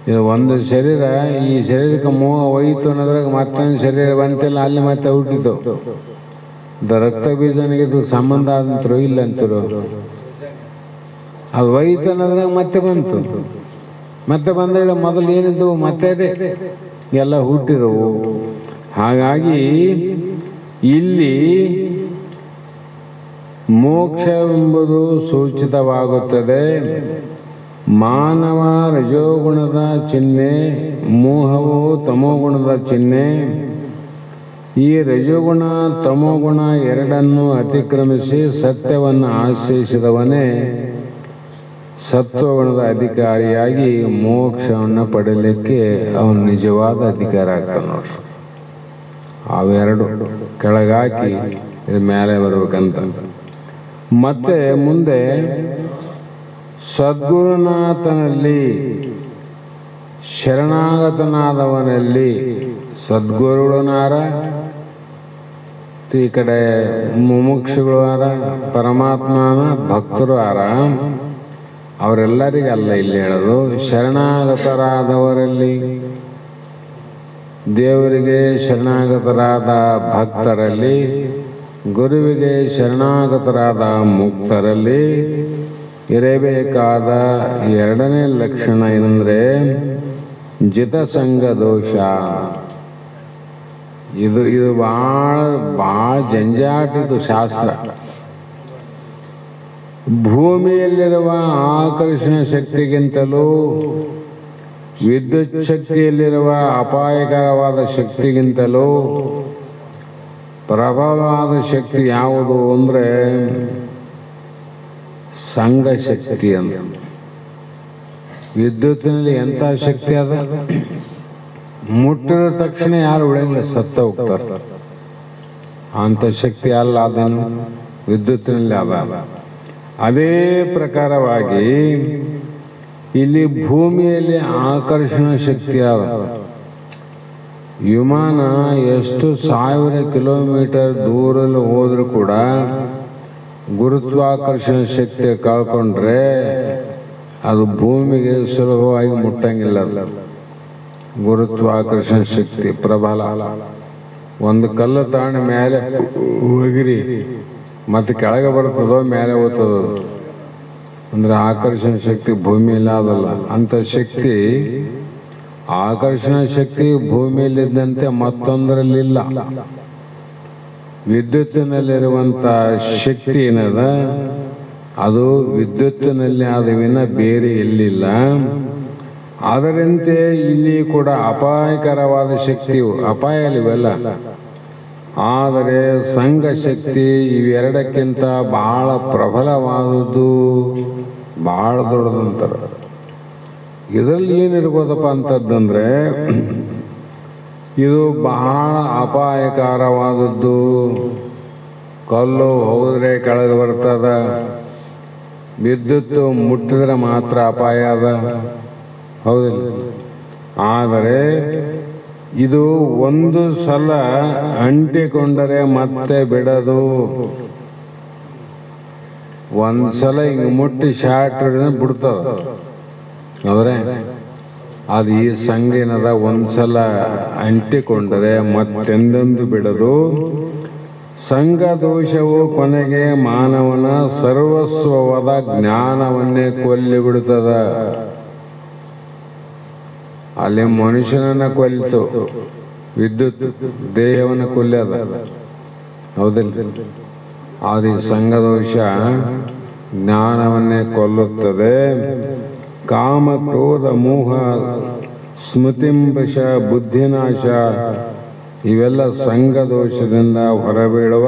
ಇದು ಒಂದು ಶರೀರ, ಈ ಶರೀರಕ್ಕೆ ಮೋಹ ಹೋಯಿತು ಅನ್ನೋದ್ರಾಗ ಮತ್ತೊಂದು ಶರೀರ ಬಂತಿಲ್ಲ, ಅಲ್ಲಿ ಮತ್ತೆ ಹುಟ್ಟಿತು. ರಕ್ತ ಬೀಜನಿಗೆ ಇದು ಸಂಬಂಧ ಆದಂತರು ಇಲ್ಲ ಅಂತರು. ಅದು ಹೋಯಿತು ಅನ್ನೋದ್ರಾಗ ಮತ್ತೆ ಬಂತು. ಮತ್ತೆ ಬಂದ ಮೊದಲು ಏನಿದ್ದು ಮತ್ತೆ ಅದೇ ಎಲ್ಲ ಹುಟ್ಟಿದವು. ಹಾಗಾಗಿ ಇಲ್ಲಿ ಮೋಕ್ಷವೆಂಬುದು ಸೂಚಿತವಾಗುತ್ತದೆ. ಮಾನವ ರಜೋಗುಣದ ಚಿಹ್ನೆ, ಮೋಹವು ತಮೋಗುಣದ ಚಿಹ್ನೆ. ಈ ರಜೋಗುಣ ತಮೋಗುಣ ಎರಡನ್ನು ಅತಿಕ್ರಮಿಸಿ ಸತ್ಯವನ್ನು ಆಶ್ರಯಿಸಿದವನೇ ಸತ್ವಗುಣದ ಅಧಿಕಾರಿಯಾಗಿ ಮೋಕ್ಷವನ್ನು ಪಡೆಯಲಿಕ್ಕೆ ಅವನು ನಿಜವಾದ ಅಧಿಕಾರ ಆಗ್ತಾನೆ ನೋಡ್ರಿ. ಅವೆರಡು ಕೆಳಗಾಕಿ ಇದು ಮೇಲೆ ಬರ್ಬೇಕಂತ. ಮತ್ತೆ ಮುಂದೆ ಸದ್ಗುರುನಾಥನಲ್ಲಿ ಶರಣಾಗತನಾದವನಲ್ಲಿ, ಸದ್ಗುರುಗಳನಾರ ಈ ಕಡೆ ಮುಮುಕ್ಷುಗಳು ಆರ, ಪರಮಾತ್ಮನ ಭಕ್ತರು ಆರ, ಅವರೆಲ್ಲರಿಗಲ್ಲ ಇಲ್ಲಿ ಹೇಳೋದು. ಶರಣಾಗತರಾದವರಲ್ಲಿ, ದೇವರಿಗೆ ಶರಣಾಗತರಾದ ಭಕ್ತರಲ್ಲಿ, ಗುರುವಿಗೆ ಶರಣಾಗತರಾದ ಮುಕ್ತರಲ್ಲಿ ಇರಬೇಕಾದ ಎರಡನೇ ಲಕ್ಷಣ ಏನಂದ್ರೆ ಜಿತಸಂಗ ದೋಷ. ಇದು ಭಾಳ ಜಂಜಾಟಿದು ಶಾಸ್ತ್ರ. ಭೂಮಿಯಲ್ಲಿರುವ ಆಕರ್ಷಣ ಶಕ್ತಿಗಿಂತಲೂ ವಿದ್ಯುತ್ ಶಕ್ತಿಯಲ್ಲಿರುವ ಅಪಾಯಕರವಾದ ಶಕ್ತಿಗಿಂತಲೂ ಪ್ರಬಲವಾದ ಶಕ್ತಿ ಯಾವುದು ಅಂದರೆ ಸಂಘ ಶಕ್ತಿ ಅಂತ. ವಿದ್ಯುತ್ತಿನಲ್ಲಿ ಎಂಥ ಶಕ್ತಿ ಅದ, ಮುಟ್ಟಿದ ತಕ್ಷಣ ಯಾರು ಉಳಿಯಂಗಿಲ್ಲ, ಸತ್ತ ಹೋಗ್ತಾರೆ. ಅಂಥ ಶಕ್ತಿ ಅಲ್ಲ ಅದೇನು ವಿದ್ಯುತ್ತಿನಲ್ಲಿ ಅದ. ಅದೇ ಪ್ರಕಾರವಾಗಿ ಇಲ್ಲಿ ಭೂಮಿಯಲ್ಲಿ ಆಕರ್ಷಣ ಶಕ್ತಿ ಅದ. ವಿಮಾನ ಎಷ್ಟು 1000 ಕಿಲೋಮೀಟರ್ ದೂರಲ್ಲಿ ಹೋದ್ರೂ ಕೂಡ ಗುರುತ್ವಾಕರ್ಷಣ ಶಕ್ತಿ ಕಳ್ಕೊಂಡ್ರೆ ಅದು ಭೂಮಿಗೆ ಸುಲಭವಾಗಿ ಮುಟ್ಟಂಗಿಲ್ಲ. ಗುರುತ್ವಾಕರ್ಷಣ ಶಕ್ತಿ ಪ್ರಬಲ. ಒಂದು ಕಲ್ಲು ತಾಂಡ ಮೇಲೆ ಹೋಗಿರಿ, ಮತ್ತೆ ಕೆಳಗೆ ಬರ್ತದೋ ಮೇಲೆ ಹೋಗ್ತದೋ ಅಂದ್ರೆ ಆಕರ್ಷಣ ಶಕ್ತಿ ಭೂಮಿಯಲ್ಲಿ ಆದಲ್ಲ. ಅಂತ ಶಕ್ತಿ, ಆಕರ್ಷಣ ಶಕ್ತಿ ಭೂಮಿಯಲ್ಲಿದ್ದಂತೆ ಮತ್ತೊಂದರಲ್ಲಿಲ್ಲ. ವಿದ್ಯುತ್ತಿನಲ್ಲಿರುವಂಥ ಶಕ್ತಿ ಏನದ, ಅದು ವಿದ್ಯುತ್ತಿನಲ್ಲಿ ಆದ ವಿನ ಬೇರೆ ಎಲ್ಲಿಲ್ಲ. ಅದರಂತೆ ಇಲ್ಲಿ ಕೂಡ ಅಪಾಯಕರವಾದ ಶಕ್ತಿಯು, ಅಪಾಯಲಿವೆಲ್ಲ, ಆದರೆ ಸಂಘ ಶಕ್ತಿ ಇವೆರಡಕ್ಕಿಂತ ಬಹಳ ಪ್ರಬಲವಾದದ್ದು, ಬಹಳ ದೊಡ್ಡದಂತಾರೆ. ಇದರಲ್ಲಿ ಏನಿರ್ಬೋದಪ್ಪ ಅಂತಂದ್ರೆ ಇದು ಬಹಳ ಅಪಾಯಕರವಾದದ್ದು. ಕಲ್ಲು ಹೋದ್ರೆ ಕೆಳಗೆ ಬರ್ತದ, ವಿದ್ಯುತ್ ಮುಟ್ಟಿದ್ರೆ ಮಾತ್ರ ಅಪಾಯ ಅದ, ಹೌದಿಲ್ಲ? ಆದರೆ ಇದು ಒಂದು ಸಲ ಅಂಟಿಕೊಂಡರೆ ಮತ್ತೆ ಬಿಡದು. ಒಂದ್ಸಲ ಹಿಂಗೆ ಮುಟ್ಟಿ ಶಾರ್ಟ್ ಬಿಡ್ತದ. ಅವರೇ ಅದು ಈ ಸಂಗೇನದ ಒಂದ್ಸಲ ಅಂಟಿಕೊಂಡರೆ ಮತ್ತೆಂದೆಂದು ಬಿಡದು. ಸಂಘ ದೋಷವು ಕೊನೆಗೆ ಮಾನವನ ಸರ್ವಸ್ವವಾದ ಜ್ಞಾನವನ್ನೇ ಕೊಲ್ಲಿಬಿಡುತ್ತದ. ಅಲ್ಲಿ ಮನುಷ್ಯನನ್ನ ಕೊಲ್ಲಿತು, ವಿದ್ಯುತ್ ದೇಹವನ್ನು ಕೊಲ್ಲದ, ಹೌದಿಲ್ಲ? ಆದ್ರೆ ಈ ಸಂಘ ದೋಷ ಜ್ಞಾನವನ್ನೇ ಕೊಲ್ಲುತ್ತದೆ. ಕಾಮ ಕ್ರೋಧ ಮೋಹ ಸ್ಮೃತಿಂಬಶ ಬುದ್ಧಿನಾಶ ಇವೆಲ್ಲ ಸಂಘ ದೋಷದಿಂದ ಹೊರಬೀಳುವ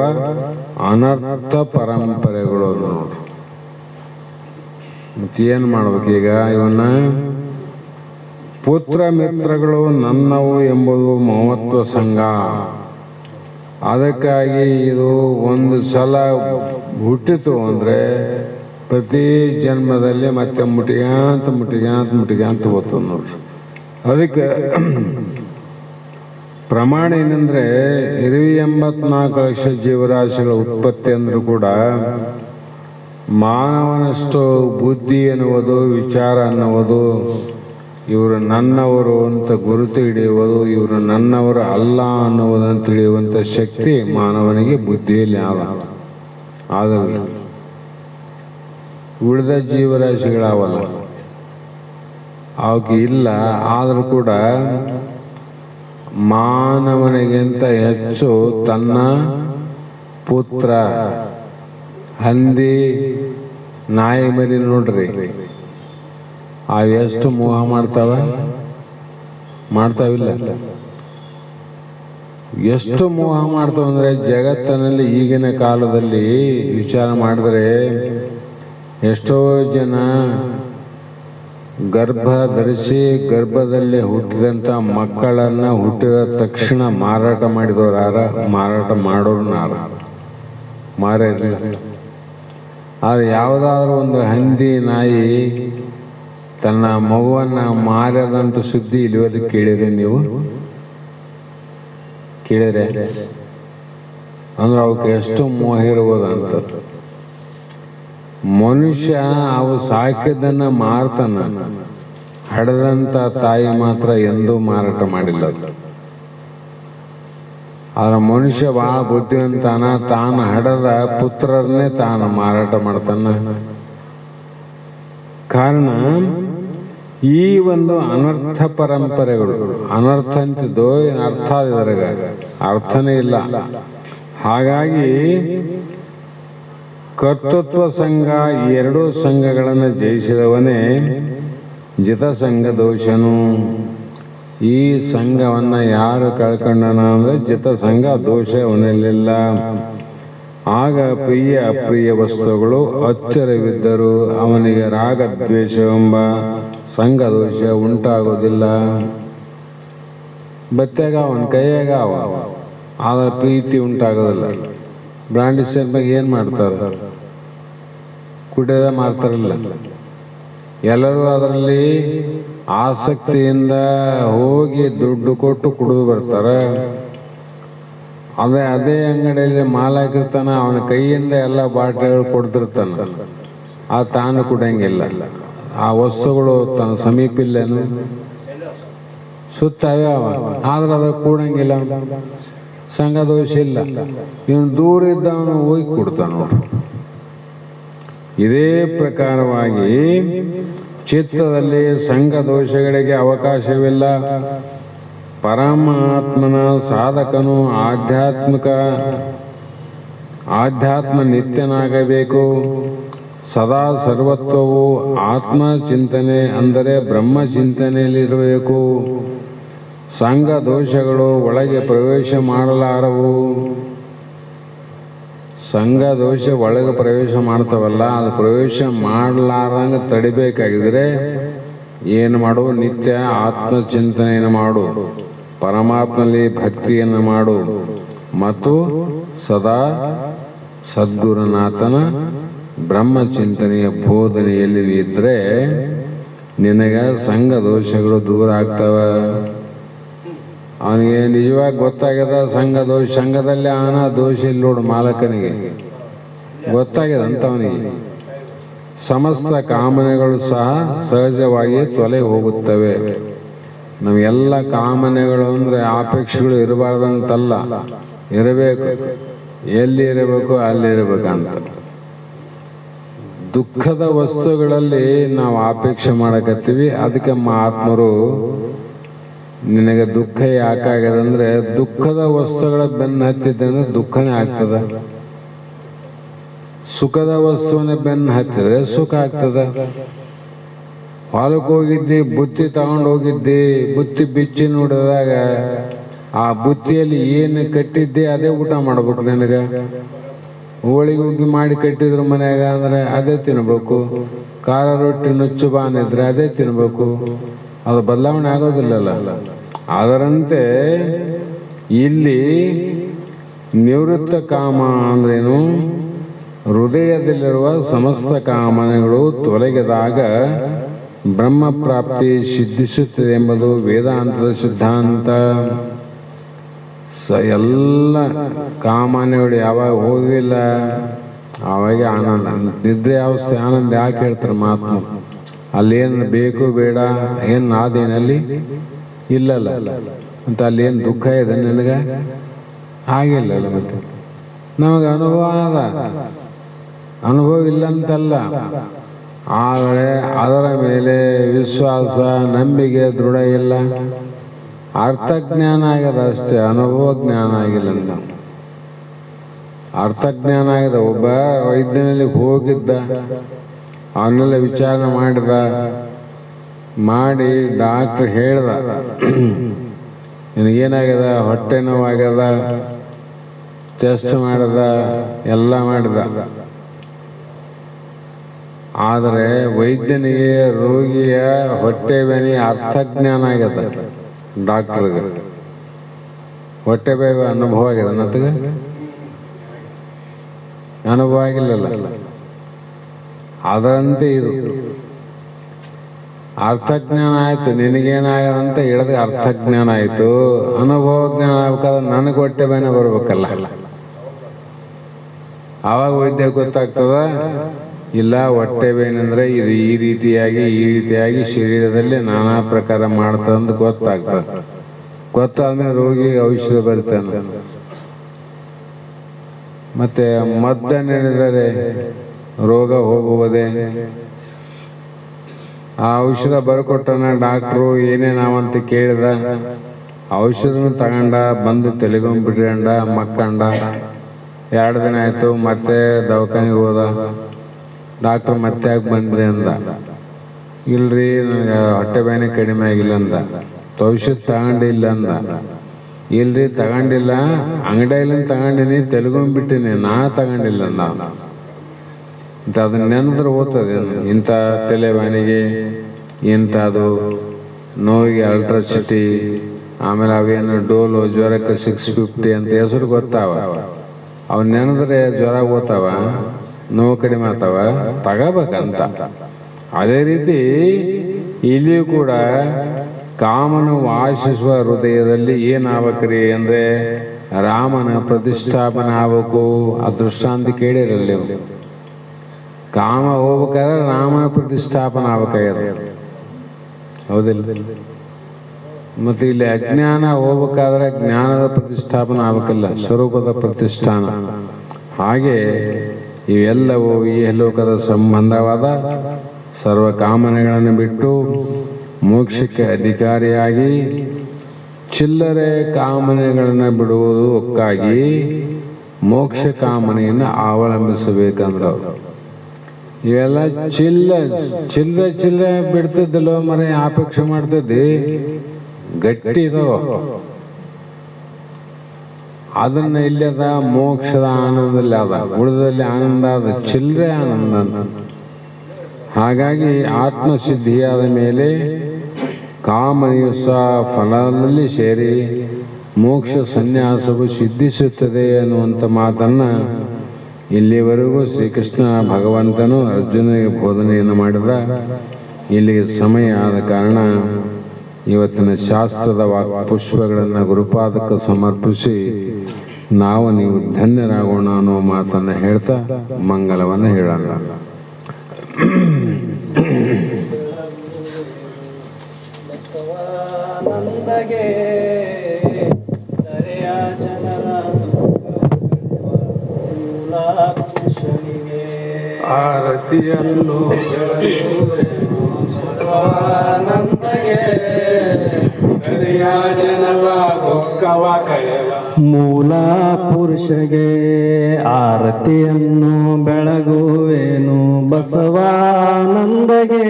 ಅನರ್ಥ ಪರಂಪರೆಗಳು. ನೋಡಿ ಮತ್ತೇನು ಮಾಡ್ಬೇಕೀಗ? ಇವನ್ನ ಪುತ್ರ ಮಿತ್ರಗಳು ನನ್ನವು ಎಂಬುದು ಮಹತ್ವ ಸಂಘ. ಅದಕ್ಕಾಗಿ ಇದು ಒಂದು ಸಲ ಹುಟ್ಟಿತು ಅಂದರೆ ಪ್ರತಿ ಜನ್ಮದಲ್ಲಿ ಮತ್ತೆ ಮುಟಿಗಾಂತ ಹೋಗ್ತದೆ ನೋಡ್ರಿ. ಅದಕ್ಕೆ ಪ್ರಮಾಣ ಏನಂದ್ರೆ 84 ಲಕ್ಷ ಜೀವರಾಶಿಗಳ ಉತ್ಪತ್ತಿ ಅಂದ್ರೂ ಕೂಡ ಮಾನವನಷ್ಟು ಬುದ್ಧಿ ಎನ್ನುವುದು, ವಿಚಾರ ಅನ್ನುವುದು, ಇವರು ನನ್ನವರು ಅಂತ ಗುರುತು ಹಿಡಿಯುವುದು, ಇವರು ನನ್ನವರು ಅಲ್ಲ ಅನ್ನುವುದನ್ನು ತಿಳಿಯುವಂಥ ಶಕ್ತಿ ಮಾನವನಿಗೆ ಬುದ್ಧಿಯಲ್ಲಿ ಆಗಲ್ಲ. ಉಳಿದ ಜೀವರಾಶಿಗಳಾವಲ್ಲ, ಅವಕ್ಕೆ ಇಲ್ಲ. ಆದರೂ ಕೂಡ ಮಾನವನಿಗಿಂತ ಹೆಚ್ಚು ತನ್ನ ಪುತ್ರ, ಹಂದಿ, ನಾಯಿ ಮರಿ ನೋಡ್ರಿ, ಎಷ್ಟು ಮೋಹ ಮಾಡ್ತಾವಿಲ್ಲ. ಎಷ್ಟು ಮೋಹ ಮಾಡ್ತಾವಂದ್ರೆ ಜಗತ್ತಿನಲ್ಲಿ ಈಗಿನ ಕಾಲದಲ್ಲಿ ವಿಚಾರ ಮಾಡಿದ್ರೆ ಎಷ್ಟೋ ಜನ ಗರ್ಭ ಧರಿಸಿ ಗರ್ಭದಲ್ಲೇ ಹುಟ್ಟಿದಂಥ ಮಕ್ಕಳನ್ನ ಹುಟ್ಟಿದ ತಕ್ಷಣ ಮಾರಾಟ ಮಾಡಿದವರು ಮಾರಾಟ ಮಾಡೋರು ಮಾರಿರಲಿಲ್ಲ. ಆದರೆ ಯಾವುದಾದ್ರೂ ಒಂದು ಹಂದಿ, ನಾಯಿ ತನ್ನ ಮಗುವನ್ನು ಮಾರದಂತ ಸುದ್ದಿ ಇಲ್ಲಿವರೆಗೆ ಕೇಳಿದ್ರೆ ನೀವು ಅಂದ್ರೆ ಅವಕ್ಕೆ ಎಷ್ಟು ಮೋಹ ಇರ್ಬೋದಂತ. ಮನುಷ್ಯ ಅವು ಸಾಕಿದ್ದನ್ನ ಮಾರ್ತಾನ, ಹಡದಂತ ತಾಯಿ ಮಾತ್ರ ಎಂದೂ ಮಾರಾಟ ಮಾಡಿಲ್ಲ. ಆದ್ರೆ ಮನುಷ್ಯ ಬಹಳ ಬುದ್ಧಿವಂತಾನ, ತಾನು ಹಡದ ಪುತ್ರರನ್ನೇ ತಾನು ಮಾರಾಟ ಮಾಡ್ತಾನ. ಕಾರಣ ಈ ಒಂದು ಅನರ್ಥ ಪರಂಪರೆಗಳು. ಅನರ್ಥ ಅಂತಿದ್ದು ಅರ್ಥ ಇದ್ರಾಗ ಅರ್ಥನೇ ಇಲ್ಲ. ಹಾಗಾಗಿ ಕರ್ತೃತ್ವ ಸಂಘ, ಈ ಎರಡೂ ಸಂಘಗಳನ್ನು ಜಯಿಸಿದವನೇ ಜಿತಸಂಘ ದೋಷನು. ಈ ಸಂಘವನ್ನ ಯಾರು ಕಳ್ಕೊಂಡನ ಅಂದ್ರೆ ಜಿತಸಂಘ ದೋಷ ಅವನಲ್ಲಿಲ್ಲ. ಆಗ ಪ್ರಿಯ ಅಪ್ರಿಯ ವಸ್ತುಗಳು ಹತ್ತಿರವಿದ್ದರೂ ಅವನಿಗೆ ರಾಗ ದ್ವೇಷವೆಂಬ ಸಂಘ ದೋಷ ಉಂಟಾಗೋದಿಲ್ಲ. ಬತ್ತಾಗ ಅವನ ಕೈಯಾಗ ಆದ್ರೆ ಪ್ರೀತಿ ಉಂಟಾಗೋದಿಲ್ಲ. ಬ್ರಾಂಡಿ ಬಗ್ಗೆ ಏನು ಮಾಡ್ತಾರೆ? ಕುಡಿಯೋದ ಮಾರ್ತಾರಲ್ಲ. ಎಲ್ಲರೂ ಅದರಲ್ಲಿ ಆಸಕ್ತಿಯಿಂದ ಹೋಗಿ ದುಡ್ಡು ಕೊಟ್ಟು ಕುಡಿದು ಬರ್ತಾರೆ. ಅದೇ ಅಂಗಡಿಯಲ್ಲಿ ಮಾಲಾಕಿರ್ತಾನ, ಅವನ ಕೈಯಿಂದ ಎಲ್ಲ ಬಾಟಲ್ ಕೊಡ್ತಿರ್ತಾನ, ತಾನು ಕುಡಿಯಂಗಿಲ್ಲ. ಆ ವಸ್ತುಗಳು ತನ್ನ ಸಮೀಪಿಲ್ಲೇನು ಸುತ್ತವೇ ಆದ್ರೆ ಅದ್ರ ಕೂಡಂಗಿಲ್ಲ, ಸಂಘ ದೋಷ ಇಲ್ಲ. ಇವನು ದೂರ ಇದ್ದವನು ಹೋಗಿ ಕೊಡ್ತಾನ. ಇದೇ ಪ್ರಕಾರವಾಗಿ ಚಿತ್ತದಲ್ಲಿ ಸಂಘ ದೋಷಗಳಿಗೆ ಅವಕಾಶವಿಲ್ಲ. ಪರಮಾತ್ಮನ ಸಾಧಕನು ಆಧ್ಯಾತ್ಮ ನಿತ್ಯನಾಗಬೇಕು. ಸದಾ ಸರ್ವತ್ವವು ಆತ್ಮ ಚಿಂತನೆ ಅಂದರೆ ಬ್ರಹ್ಮ ಚಿಂತನೆಯಲ್ಲಿರಬೇಕು. ಸಂಘ ದೋಷಗಳು ಒಳಗೆ ಪ್ರವೇಶ ಮಾಡಲಾರವು. ಸಂಘ ದೋಷ ಒಳಗೆ ಪ್ರವೇಶ ಮಾಡ್ತಾವಲ್ಲ, ಅದು ಪ್ರವೇಶ ಮಾಡಲಾರಂಗೆ ತಡಿಬೇಕಾಗಿದ್ರೆ ಏನು ಮಾಡು? ನಿತ್ಯ ಆತ್ಮಚಿಂತನೆಯನ್ನು ಮಾಡು, ಪರಮಾತ್ಮನಲ್ಲಿ ಭಕ್ತಿಯನ್ನು ಮಾಡು, ಮತ್ತು ಸದಾ ಸದ್ಗುರುನಾಥನ ಬ್ರಹ್ಮಚಿಂತನೆಯ ಬೋಧನೆಯಲ್ಲಿ ಇದ್ದರೆ ನಿನಗೆ ಸಂಘ ದೋಷಗಳು ದೂರ ಆಗ್ತವೆ. ಅವನಿಗೆ ನಿಜವಾಗಿ ಗೊತ್ತಾಗ್ಯದ ಸಂಘದಲ್ಲಿ ಅವನ ದೋಷ ಇಲ್ಲ ನೋಡು, ಮಾಲಕನಿಗೆ ಗೊತ್ತಾಗ್ಯದ ಅಂತವನಿಗೆ. ಸಮಸ್ತ ಕಾಮನೆಗಳು ಸಹ ಸಹಜವಾಗಿ ತೊಲಗಿ ಹೋಗುತ್ತವೆ. ನಮಗೆಲ್ಲ ಕಾಮನೆಗಳು ಅಂದರೆ ಅಪೇಕ್ಷೆಗಳು ಇರಬಾರ್ದಂತಲ್ಲ, ಇರಬೇಕು. ಎಲ್ಲಿ ಇರಬೇಕು ಅಲ್ಲಿ ಇರಬೇಕಂತ. ದುಃಖದ ವಸ್ತುಗಳಲ್ಲಿ ನಾವು ಅಪೇಕ್ಷೆ ಮಾಡಕತ್ತೀವಿ. ಅದಕ್ಕೆ ಮಹಾತ್ಮರು ನಿನಗೆ ದುಃಖ ಯಾಕಾಗ್ಯದಂದ್ರೆ ದುಃಖದ ವಸ್ತುಗಳ ಬೆನ್ನು ಹತ್ತಿದ್ದಂದ್ರೆ ದುಃಖನೇ ಆಗ್ತದ. ಸುಖದ ವಸ್ತುವನ್ನ ಬೆನ್ನು ಹತ್ತಿದ್ರೆ ಸುಖ ಆಗ್ತದ. ಹೊಲಕ್ಕೆ ಹೋಗಿದ್ದಿ, ಬುತ್ತಿ ತಗೊಂಡು ಹೋಗಿದ್ದಿ, ಬುತ್ತಿ ಬಿಚ್ಚಿ ನೋಡಿದಾಗ ಆ ಬುತ್ತಿಯಲ್ಲಿ ಏನು ಕಟ್ಟಿದ್ದೆ ಅದೇ ಊಟ ಮಾಡ್ಬೇಕು. ನಿನಗೆ ಹೋಳಿಗೆ ಹುಗ್ಗಿ ಮಾಡಿ ಕಟ್ಟಿದ್ರು ಮನ್ಯಾಗ ಅಂದ್ರೆ ಅದೇ ತಿನ್ಬೇಕು. ಖಾರ ರೊಟ್ಟಿ ನುಚ್ಚು ಬಾನಿದ್ರೆ ಅದೇ ತಿನ್ಬೇಕು. ಅದು ಬದಲಾವಣೆ ಆಗೋದಿಲ್ಲಲ್ಲ. ಅದರಂತೆ ಇಲ್ಲಿ ನಿವೃತ್ತ ಕಾಮ ಅಂದ್ರೇನು? ಹೃದಯದಲ್ಲಿರುವ ಸಮಸ್ತ ಕಾಮನೆಗಳು ತೊಲಗಿದಾಗ ಬ್ರಹ್ಮ ಪ್ರಾಪ್ತಿ ಸಿದ್ಧಿಸುತ್ತದೆ ಎಂಬುದು ವೇದಾಂತದ ಸಿದ್ಧಾಂತ. ಎಲ್ಲ ಕಾಮನೆಗಳು ಯಾವಾಗ ಹೋಗಿಲ್ಲ ಆವಾಗ ಆನಂದ. ನಿದ್ರೆ ಅವಸ್ಥೆ ಆನಂದ ಯಾಕೆ ಹೇಳ್ತಾರೆ ಮಹಾತ್ಮ? ಅಲ್ಲೇನು ಬೇಕು ಬೇಡ ಏನು ನಾದೇನಲ್ಲಿ ಇಲ್ಲಲ್ಲ ಅಂತ ಅಲ್ಲೇನು ದುಃಖ ಇದೆ ನಿನಗೆ? ಹಾಗಿಲ್ಲ. ಮತ್ತೆ ನಮಗೆ ಅನುಭವ ಅದ, ಅನುಭವ ಇಲ್ಲಂತಲ್ಲ, ಆದರೆ ಅದರ ಮೇಲೆ ವಿಶ್ವಾಸ ನಂಬಿಕೆ ದೃಢ ಇಲ್ಲ. ಅರ್ಥಜ್ಞಾನ ಆಗ್ಯದ ಅಷ್ಟೇ, ಅನುಭವ ಜ್ಞಾನ ಆಗಿಲ್ಲ. ಅಂತ ಅರ್ಥಜ್ಞಾನ ಆಗಿದೆ. ಒಬ್ಬ ವೈದ್ಯನಲ್ಲಿ ಹೋಗಿದ್ದ, ಅವನ್ನೆಲ್ಲ ವಿಚಾರ ಮಾಡಿ ಡಾಕ್ಟ್ರ್ ಹೇಳ್ದ, ನಿನಗೇನಾಗ್ಯದ, ಹೊಟ್ಟೆ ನೋವಾಗ್ಯದ, ಟೆಸ್ಟ್ ಮಾಡ್ದ, ಎಲ್ಲ ಮಾಡಿದ. ಆದರೆ ವೈದ್ಯನಿಗೆ ರೋಗಿಯ ಹೊಟ್ಟೆ ಬೇನೆ ಅರ್ಥಜ್ಞಾನ ಆಗ್ಯದ. ಡಾಕ್ಟರ್ಗೆ ಹೊಟ್ಟೆ ಬೇವೆ ಅನುಭವ ಆಗ್ಯದ, ನತಗೆ ಅನುಭವ ಆಗಿಲ್ಲಲ್ಲ. ಅದರಂತೆ ಇದು ಅರ್ಥಜ್ಞಾನ ಆಯ್ತು. ನಿನಗೇನಾಗದಂತ ಹೇಳಿದ್ರೆ ಅರ್ಥಜ್ಞಾನ ಆಯ್ತು. ಅನುಭವ ಜ್ಞಾನ ಆಗ್ಬೇಕಾದ್ರೆ ನನಗೆ ಹೊಟ್ಟೆ ಬೇನೆ ಬರ್ಬೇಕಲ್ಲ, ಆವಾಗ ವೈದ್ಯ ಗೊತ್ತಾಗ್ತದ. ಇಲ್ಲ, ಹೊಟ್ಟೆ ಬೇನೆಂದ್ರೆ ಇದು ಈ ರೀತಿಯಾಗಿ ಶರೀರದಲ್ಲಿ ನಾನಾ ಪ್ರಕಾರ ಮಾಡ್ತದಂತ ಗೊತ್ತಾಗ್ತದೆ. ಗೊತ್ತಾದ್ಮೇಲೆ ರೋಗಿಗೆ ಔಷಧ ಬರ್ತಾನೆ. ಮತ್ತೆ ಮದ್ದನ್ನೇಳಿದರೆ ರೋಗ ಹೋಗುವುದೇ? ಆ ಔಷಧ ಬರ್ಕೊಟ್ಟನ ಡಾಕ್ಟ್ರು, ಏನೇನಾವಂತ ಕೇಳಿದ. ಔಷಧನ ತಗೊಂಡ, ಬಂದು ತೆಲಿಗೊಂಬಿಟ್ಕೊಂಡ, ಮಕ್ಕಂಡ. 2 ದಿನ ಆಯ್ತು, ಮತ್ತೆ ದವಾಖಾನೆಗೆ ಹೋದ. ಡಾಕ್ಟ್ರು ಮತ್ತೆ ಯಾಕೆ ಬಂದ್ರಿ ಅಂದ. ಇಲ್ರಿ, ನನಗೆ ಹೊಟ್ಟೆ ಬೇನೆ ಕಡಿಮೆ ಆಗಿಲ್ಲ ಅಂದ. ಔಷಧ ತಗೊಂಡಿಲ್ಲ ಅಂದ. ಇಲ್ರಿ ತಗೊಂಡಿಲ್ಲ, ಅಂಗಡಿಯಲ್ಲಿ ತಗೊಂಡಿನಿ, ತೆಲುಗೊಂಬಿಟ್ಟಿನಿ, ನಾ ತಗೊಂಡಿಲ್ಲ ಅಂದ. ಅಂತ ಅದನ್ನ ನೆನೆದ್ರೆ ಓದ್ತದೆ. ಇಂಥ ತಲೆಬೇನೆಗೆ ಇಂಥದ್ದು ನೋವಿಗೆ ಅಲ್ಟ್ರಾಸಿಟಿ, ಆಮೇಲೆ ಅವೇನು ಡೋಲು, ಜ್ವರಕ್ಕೆ 650 ಅಂತ ಹೆಸರು ಗೊತ್ತಾವ. ಅವನ್ ನೆನೆದ್ರೆ ಜ್ವರ ಓದ್ತಾವ, ನೋವು ಕಡಿಮೆ ಆಗ್ತಾವ, ತಗೋಬೇಕಂತ. ಅದೇ ರೀತಿ ಇಲ್ಲಿಯೂ ಕೂಡ ಕಾಮನ ವಾಸಿಸುವ ಹೃದಯದಲ್ಲಿ ಏನಾಗಬೇಕ್ರಿ ಅಂದ್ರೆ ರಾಮನ ಪ್ರತಿಷ್ಠಾಪನೆ ಆಗ್ಬೇಕು. ಅದೃಷ್ಟಾಂತ ಕೇಳಿರಲ್ಲ. ಕಾಮ ಹೋಗ್ಬೇಕಾದ್ರೆ ರಾಮನ ಪ್ರತಿಷ್ಠಾಪನೆ ಆಗ್ಬೇಕಾಗ್ಯದ, ಹೌದಿಲ್ಲ? ಮತ್ತೆ ಇಲ್ಲಿ ಅಜ್ಞಾನ ಹೋಗ್ಬೇಕಾದ್ರೆ ಜ್ಞಾನದ ಪ್ರತಿಷ್ಠಾಪನೆ ಆಗ್ಬೇಕಲ್ಲ, ಸ್ವರೂಪದ ಪ್ರತಿಷ್ಠಾನ. ಹಾಗೆ ಇವೆಲ್ಲವೂ ಈ ಲೋಕದ ಸಂಬಂಧವಾದ ಸರ್ವ ಕಾಮನೆಗಳನ್ನು ಬಿಟ್ಟು ಮೋಕ್ಷಕ್ಕೆ ಅಧಿಕಾರಿಯಾಗಿ ಚಿಲ್ಲರೆ ಕಾಮನೆಗಳನ್ನು ಬಿಡುವುದು ಒಕ್ಕಾಗಿ ಮೋಕ್ಷ ಕಾಮನೆಯನ್ನು ಅವಲಂಬಿಸಬೇಕಂದ್ರು. ಇವೆಲ್ಲ ಚಿಲ್ಲರೆ ಬಿಡ್ತಿದ್ದಲ್ಲೋ ಮರೆ, ಅಪೇಕ್ಷೆ ಮಾಡ್ತಿದ್ದಿ, ಗಟ್ಟಿ ಇದಾವ. ಅದನ್ನ ಇಲ್ಲದ ಮೋಕ್ಷದ ಆನಂದದಲ್ಲಿ ಅದ, ಉಳಿದಲ್ಲಿ ಆನಂದ ಅದ, ಚಿಲ್ಲರೆ ಆನಂದ ಅಂತ. ಹಾಗಾಗಿ ಆತ್ಮಸಿದ್ಧಿಯಾದ ಮೇಲೆ ಕಾಮನೆಯು ಸಹ ಫಲದಲ್ಲಿ ಸೇರಿ ಮೋಕ್ಷ ಸನ್ಯಾಸವು ಸಿದ್ಧಿಸುತ್ತದೆ ಅನ್ನುವಂಥ ಮಾತನ್ನ ಇಲ್ಲಿವರೆಗೂ ಶ್ರೀಕೃಷ್ಣ ಭಗವಂತನು ಅರ್ಜುನಿಗೆ ಬೋಧನೆಯನ್ನು ಮಾಡಿದ. ಇಲ್ಲಿಗೆ ಸಮಯ ಆದ ಕಾರಣ ಇವತ್ತಿನ ಶಾಸ್ತ್ರದ ಪುಷ್ಪಗಳನ್ನು ಗುರುಪಾದಕ್ಕೆ ಸಮರ್ಪಿಸಿ ನಾವು ನೀವು ಧನ್ಯರಾಗೋಣ ಅನ್ನೋ ಮಾತನ್ನು ಹೇಳ್ತಾ ಮಂಗಲವನ್ನು ಹೇಳೋಣ. ಬಸವಾನಂದಗೆ ದರೆಯ ಜನರ ಪುರುಷನಿಗೆ ಆರತಿಯನ್ನು ಬಸವಾನಂದಗೆ ದರೆಯ ಜನರ ದುಃಖವ ಕಳೆವ ಮೂಲ ಪುರುಷಗೆ ಆರತಿಯನ್ನು ಬೆಳಗುವೇನು. ಬಸವಾನಂದಗೆ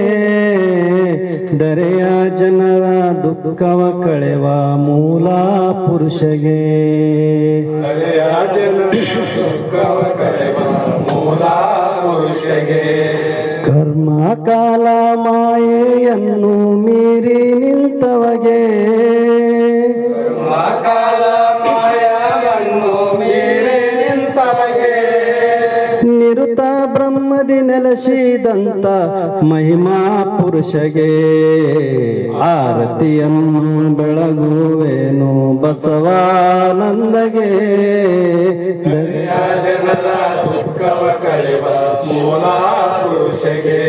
ದರೆಯ ಜನರ ದುಃಖವ ಕಳೆವ ಮೂಲ ಪುರುಷಗೆ, ದರೆಯ ಜನರ ದುಃಖವ ಕಳೆವ ಮೂಲ ಪುರುಷಗೆ. ಕರ್ಮ ಕಾಲ ಮಾಯೆಯನ್ನು ಮೀರಿ ನಿಂತವಗೆ, ಕರ್ಮ ಕಾಲ ಮಾಯವನ್ನು ಮೀರಿ ನಿಂತವಗೆ. ನಿರುತ್ತ ಧರ್ಮದಿ ನೆಲೆಸಿದಂತ ಮಹಿಮಾ ಪುರುಷಗೆ ಆರತಿಯನ್ನು ಬೆಳಗುವೇನು ಬಸವಾನಂದಗೆ. ದರೆಯ ಜನರ ದುಃಖವ ಕಳೆವ ಮೂಲ ಪುರುಷಗೆ,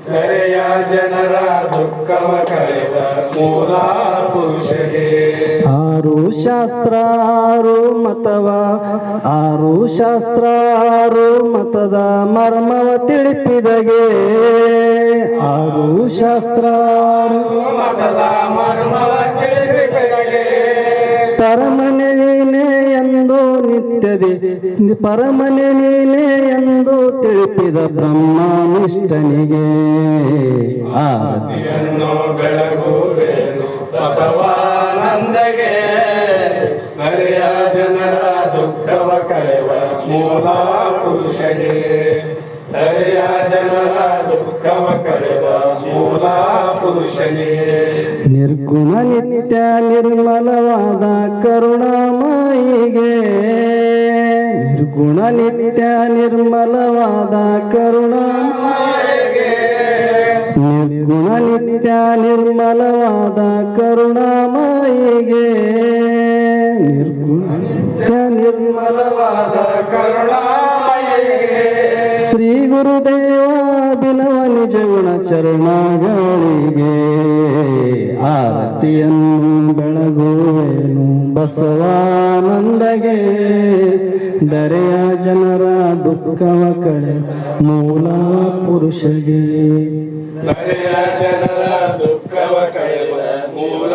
ದರೆಯ ಜನರ ದುಃಖವ ಕಳೆವ ಮೂಲ ಪುರುಷಗೆ. ಆರು ಶಾಸ್ತ್ರ ಆರು ಮತವ, ಆರು ಶಾಸ್ತ್ರ ಆರು ಮತದ ಮರ್ಮವ ತಿಳಿಪಿದಗೆ. ಆರು ಶಾಸ್ತ್ರ ಮತದ ಮರ್ಮವ ತಿಳಿಪಿದಗೆ. ಪರಮನೆ ನೀನೆ ಎಂದು ನಿತ್ಯದಿ ಪರಮನೆ ನೀನೆ ಎಂದು ತಿಳಿಪಿದ ಬ್ರಹ್ಮನಿಷ್ಠನಿಗೆ ಆರತಿಯನ್ನು ಬೆಳಗುವೇನು ಬಸವಾನಂದಗೆ. ದರೆಯ ಜನರ ದುಃಖವ ಕಳೆವ ಮೂಲ ಪುರುಷಗೆ, ದರೆಯ ಜನರ ದುಃಖವ ಕಳೆವ ಮೂಲ ಪುರುಷಗೆ. ನಿರ್ಗುಣ ನಿತ್ಯ ನಿರ್ಮಲವಾದ ಕರುಣಾಮಯಿಗೆ, ನಿರ್ಗುಣ ನಿತ್ಯ ನಿರ್ಮಲವಾದ ಕರುಣಾಮಯಿಗೆ, ನಿರ್ಗುಣ ನಿತ್ಯ ನಿರ್ಮಲವಾದ ಕರುಣಾಮಯಿಗೆ, ನಿರ್ಗುಣ ನಿತ್ಯ ನಿರ್ಮಲವಾದ ಕರುಣಾಮಯಿಗೆ. ಶ್ರೀ ಗುರುದೇವ ಬಿನವ ನಿಜ ಗುಣ ಚರಣಗಳಿಗೆ ಆರತಿಯನ್ನು ಬೆಳಗುವೇನು ಬಸವಾನಂದಗೆ. ದರೆಯ ಜನರ ದುಃಖವ ಕಳೆ ಮೂಲ ಪುರುಷಗೆ, ದರೆಯ ಜನರ ದುಃಖವ ಕಳೆವ ಮೂಲ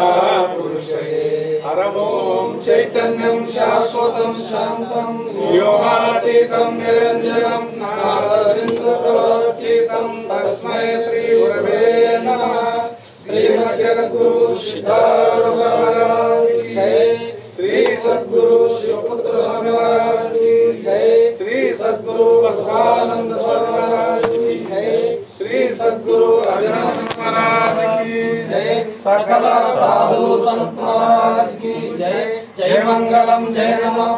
ಪುರುಷಗೆ. ಹರಮೋಂ ಚೈತನ್ಯಂ ಶಾಶ್ವತಂ ಶಾಂತಂ ಯೋಗಾತೀತಂ ನಿರಂಜನಂ ನಾದದಿಂದ ಪ್ರವರ್ತಿತಂ ತಸ್ಮೈ ಶ್ರೀ ಗುರವೇ ನಮಃ. ಶ್ರೀಮದ್ ಜಗದ್ಗುರು ಸಿದ್ಧಾರೂಢ ಮಹಾರಾಜ್ ಕಿ ಜೈ. ಶ್ರೀ ಸದ್ಗುರು ಶಿವಪುತ್ರ ಸ್ವಾಮಿ ಮಹಾರಾಜ್ ಕಿ ಜೈ. ಶ್ರೀ ಸದ್ಗುರು ಬಸವಾನಂದ ಸ್ವಾಮಿ ಮಹಾರಾಜ್ ಕಿ ಜೈ. ಶ್ರೀ ಸದ್ಗುರು ಅಭಿನವ ಮಹಾರಾಜ್ ಕಿ ಜೈ. सकल साधु संत महाराज की जय. जय मंगलम जय नमः.